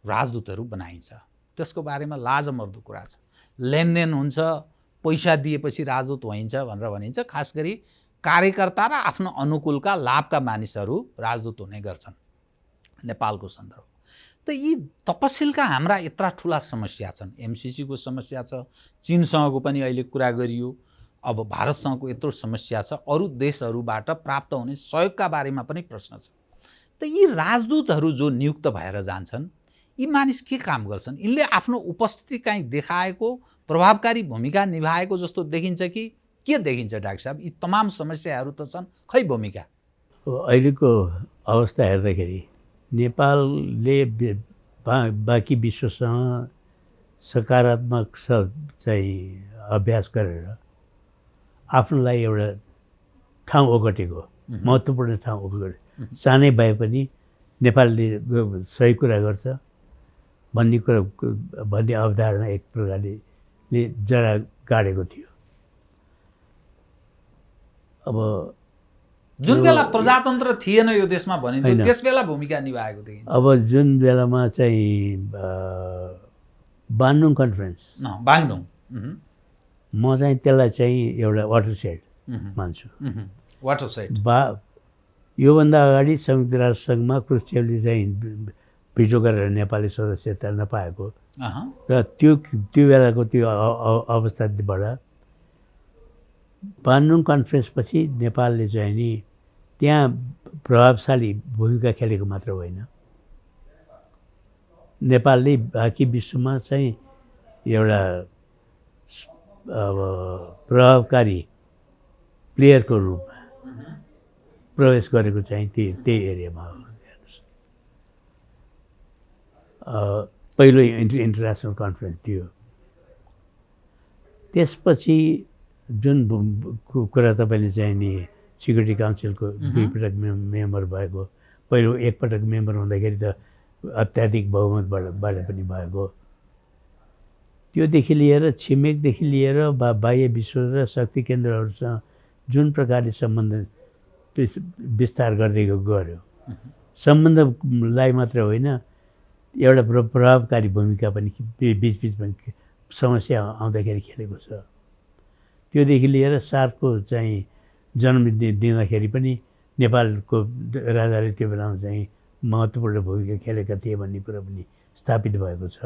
राजदूतहरू बनाइन्छ। त्यसको बारेमा लाजमर्दो कुरा छ। लेनदेन हुन्छ, पैसा दिएपछि राजदूत होइन्छ भनेर भनिन्छ। खास गरी कार्यकर्ता र आफ्नो अनुकूलका लाभका मानिसहरू राजदूत हुने गर्छन् नेपालको सन्दर्भ। त यी तपसिलका हाम्रा यत्रा ठुला समस्या छन्। एमसीसीको समस्या छ, चीनसँगको पनि अहिले कुरा गरियो, अब भारतसँगको यत्रो समस्या छ, अरू देशहरूबाट प्राप्त हुने सहयोगका बारेमा पनि प्रश्न छ। त यी राजदूतहरू जो नियुक्त भएर जान्छन्, यी मानिस के काम गर्छन्? यिनले आफ्नो उपस्थिति कहीँ देखाएको, प्रभावकारी भूमिका निभाएको जस्तो देखिन्छ कि के देखिन्छ डाक्टर साहब? यी तमाम समस्याहरू त छन्, खै भूमिका? अहिलेको अवस्था हेर्दाखेरि नेपालले बाँकी विश्वसँग सकारात्मक चाहिँ अभ्यास गरेर आफ्नोलाई एउटा ठाउँ ओगटेको, महत्त्वपूर्ण ठाउँ ओगटेको, सानै भए पनि नेपालले सही कुरा गर्छ भन्ने अवधारणा एक प्रकारले जरा गाडेको थियो। अब जुन बेला प्रजातन्त्र थिएन यो देशमा भनिन्थ्यो, त्यस बेला भूमिका निभाएको देखिन्छ। अब जुन बेलामा चाहिँ बान्डुङ कन्फरेन्स, बान्डुङ, म चाहिँ त्यसलाई चाहिँ एउटा वाटरसेड मान्छु। वाटरसेड योभन्दा अगाडि संयुक्त राष्ट्रसङ्घमा क्रुश्चेभले चाहिँ भिटो गरेर नेपाली सदस्यता नपाएको र त्यो बेलाको त्यो अवस्थाबाट बान्डुङ कन्फरेन्सपछि नेपालले चाहिँ नि त्यहाँ प्रभावशाली भूमिका खेलेको मात्र होइन, नेपालले बाँकी विश्वमा चाहिँ एउटा अब प्रभावकारी प्लेयरको रूपमा प्रवेश गरेको चाहिँ त्यही एरियामा हो। पहिलो इन्टरनेसनल कन्फरेन्स थियो। त्यसपछि जुन कुरा तपाईँले चाहिँ नि सिक्युरिटी काउन्सिलको 2 पटक मेम्बर भएको, पहिलो 1 पटक मेम्बर हुँदाखेरि त अत्याधिक बहुमतबाट पनि भएको, त्योदेखि लिएर छिमेकदेखि लिएर बाह्य विश्व र शक्ति केन्द्रहरूसँग जुन प्रकारले सम्बन्ध विस्तार गर्दै गयो, सम्बन्धलाई मात्र होइन एउटा प्रभावकारी भूमिका पनि बिचबिचमा समस्या आउँदाखेरि खेलेको छ। त्योदेखि लिएर सार्कको चाहिँ जन्म दिँदाखेरि पनि नेपालको राजाले त्यो बेलामा चाहिँ महत्त्वपूर्ण भूमिका खेलेका थिए भन्ने कुरा पनि स्थापित भएको छ।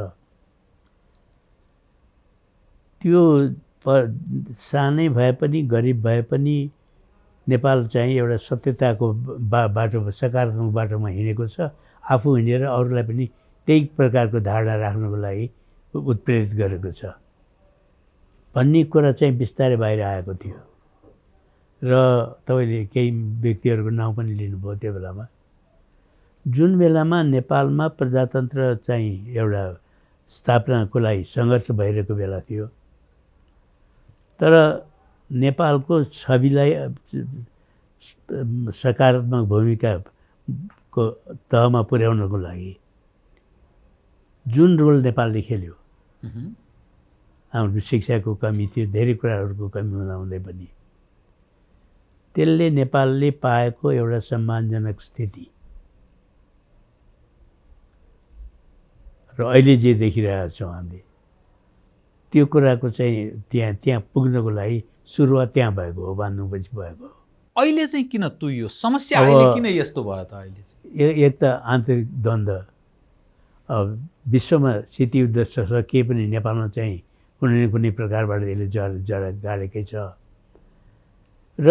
त्यो सानै भए पनि, गरिब भए पनि नेपाल चाहिँ एउटा सत्यताको बाटो, सकारात्मक बाटोमा हिँडेको छ। आफू हिँडेर अरूलाई पनि त्यही प्रकारको धारणा राख्नको लागि उत्प्रेरित गरेको छ भन्ने कुरा चाहिँ बिस्तारै बाहिर आएको थियो। र तपाईँले केही व्यक्तिहरूको नाउँ पनि लिनुभयो। त्यो बेलामा जुन बेलामा नेपालमा प्रजातन्त्र चाहिँ एउटा स्थापनाको लागि सङ्घर्ष भइरहेको बेला थियो, तर नेपालको छविलाई सकारात्मक भूमिकाको तहमा पुर्याउनको लागि जुन रोल नेपालले खेल्यो, हाम्रो शिक्षाको कमी थियो, धेरै कुराहरूको कमी हुँदाहुँदै पनि त्यसले नेपालले पाएको एउटा सम्मानजनक स्थिति र अहिले जे देखिरहेका छौँ हामीले, त्यो कुराको चाहिँ त्यहाँ पुग्नको लागि सुरुवात त्यहाँ भएको हो, बान्डुङपछि भएको हो। अहिले चाहिँ किन तुइयो समस्या? अहिले किन यस्तो भयो त? अहिले चाहिँ एक त आन्तरिक द्वन्द्व, अब विश्वमा शीतयुद्ध केही पनि नेपालमा चाहिँ कुनै न कुनै प्रकारबाट यसले जरा गाडेकै छ र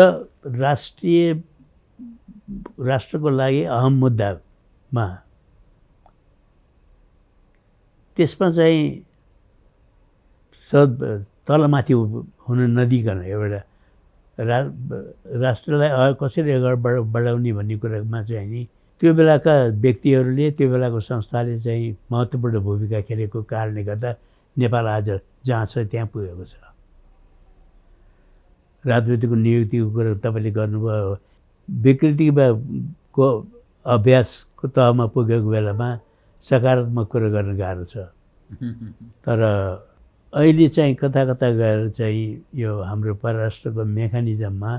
राष्ट्रको लागि अहम मुद्दामा त्यसमा चाहिँ तलमाथि हुन नदिकन एउटा राष्ट्रलाई कसरी अगाडि बढाउने भन्ने कुरामा चाहिँ नि त्यो बेलाका व्यक्तिहरूले, त्यो बेलाको संस्थाले चाहिँ महत्त्वपूर्ण भूमिका खेलेको कारणले गर्दा नेपाल आज जहाँ छ त्यहाँ पुगेको छ। राजनीतिको नियुक्तिको कुरा तपाईँले गर्नुभयो, विकृतिको अभ्यासको तहमा पुगेको बेलामा सकारात्मक कुरो गर्न गाह्रो छ। तर अहिले चाहिँ कता कता गएर चाहिँ यो हाम्रो परराष्ट्रको मेकानिजममा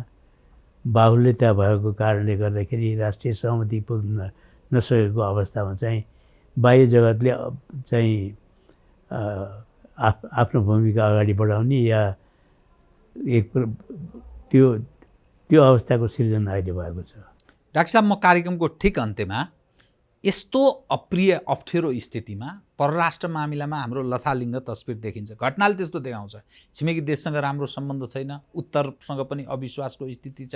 बाहुल्यता भएको कारणले गर्दाखेरि राष्ट्रिय सहमति पुग्न नसकेको अवस्थामा चाहिँ बाह्य जगतले चाहिँ आफ्नो भूमिका अगाडि बढाउने या त्यो अवस्थाको सिर्जना अहिले भएको छ। डाक्टर साहब, म कार्यक्रमको ठिक अन्त्यमा यस्तो अप्रिय अप्ठ्यारो स्थितिमा परराष्ट्र मामिलामा हाम्रो लथालिङ्ग तस्बिर देखिन्छ। घटनाले त्यस्तो देखाउँछ। छिमेकी देशसँग राम्रो सम्बन्ध छैन, उत्तरसँग पनि अविश्वासको स्थिति छ,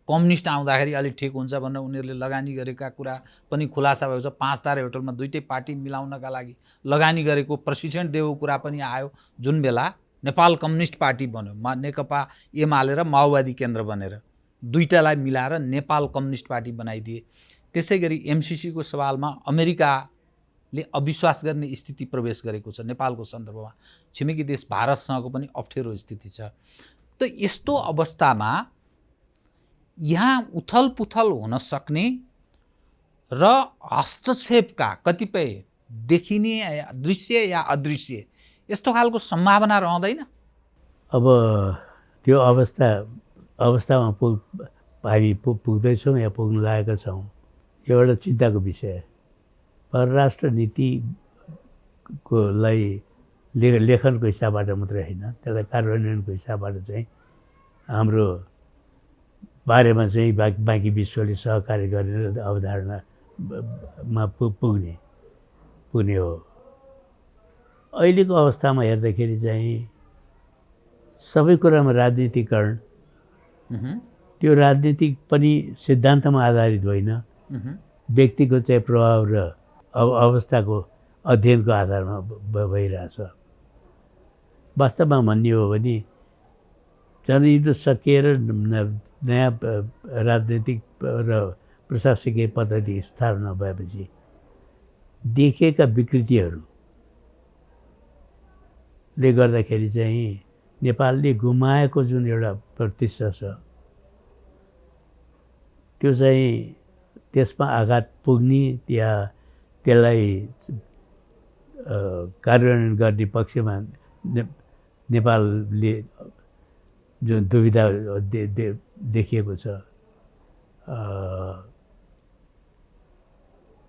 कम्युनिस्ट आउँदाखेरि अलिक ठिक हुन्छ भनेर उनीहरूले लगानी गरेका कुरा पनि खुलासा भएको छ। 5 तारे होटलमा दुईटै पार्टी मिलाउनका लागि लगानी गरेको प्रशिक्षण दिएको कुरा पनि आयो, जुन बेला नेपाल कम्युनिस्ट पार्टी बन्यो, नेकपा एमाले र माओवादी केन्द्र बनेर दुईटालाई मिलाएर नेपाल कम्युनिस्ट पार्टी बनाइदिए। त्यसै गरी एमसिसीको सवालमा अमेरिकाले अविश्वास गर्ने स्थिति प्रवेश गरेको छ नेपालको सन्दर्भमा। छिमेकी देश भारतसँगको पनि अप्ठ्यारो स्थिति छ। त यस्तो अवस्थामा यहाँ उथलपुथल हुन सक्ने र हस्तक्षेपका कतिपय देखिने दृश्य या अदृश्य यस्तो खालको सम्भावना रहँदैन? अब त्यो अवस्थामा हामी पुग्दैछौँ या पुग्न लागेका छौँ। एउटा चिन्ताको विषय, परराष्ट्र नीतिलाई लेखनको हिसाबबाट मात्रै होइन, त्यसलाई कार्यान्वयनको हिसाबबाट चाहिँ हाम्रो बारेमा चाहिँ बाँकी विश्वले सहकार्य गरेर अवधारणामा पुग्ने हो। अहिलेको अवस्थामा हेर्दाखेरि चाहिँ सबै कुरामा राजनीतिकरण, त्यो राजनीतिक पनि सिद्धान्तमा आधारित होइन, व्यक्तिको चाहिँ प्रभाव र अवस्थाको अध्ययनको आधारमा भइरहेछ। वास्तवमा भन्ने हो भने जनयुद्ध सकिएर नयाँ राजनीतिक र प्रशासकीय पद्धति स्थापना भएपछि देखिएका विकृतिहरूले गर्दाखेरि चाहिँ नेपालले गुमाएको जुन एउटा प्रतिष्ठा छ, त्यो चाहिँ त्यसमा आघात पुग्ने या त्यसलाई कार्यान्वयन गर्ने पक्षमा नेपालले जुन दुविधा देखिएको छ,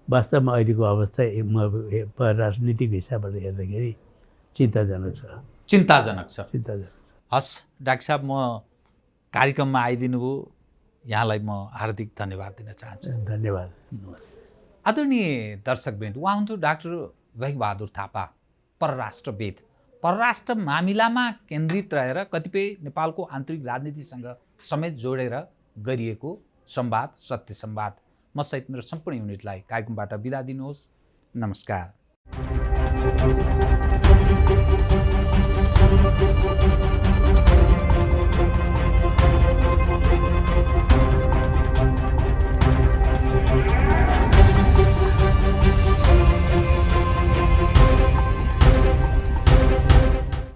वास्तवमा अहिलेको अवस्था राजनीतिक हिसाबबाट हेर्दाखेरि चिन्ताजनक छ। हस् डाक्टर साहब, म कार्यक्रममा आइदिनु भयो, यहाँलाई म हार्दिक धन्यवाद दिन चाहन्छु। धन्यवाद। आदरणीय दर्शकवृन्द, उहाँ हुनुहुन्थ्यो डाक्टर भैकबहादुर थापा, परराष्ट्रविद। परराष्ट्र मामिलामा केन्द्रित रहेर कतिपय नेपालको आन्तरिक राजनीतिसँग समेत जोडेर गरिएको संवाद, सत्य संवाद। म सहित मेरो सम्पूर्ण युनिटलाई कार्यक्रमबाट बिदा दिनुहोस्। नमस्कार।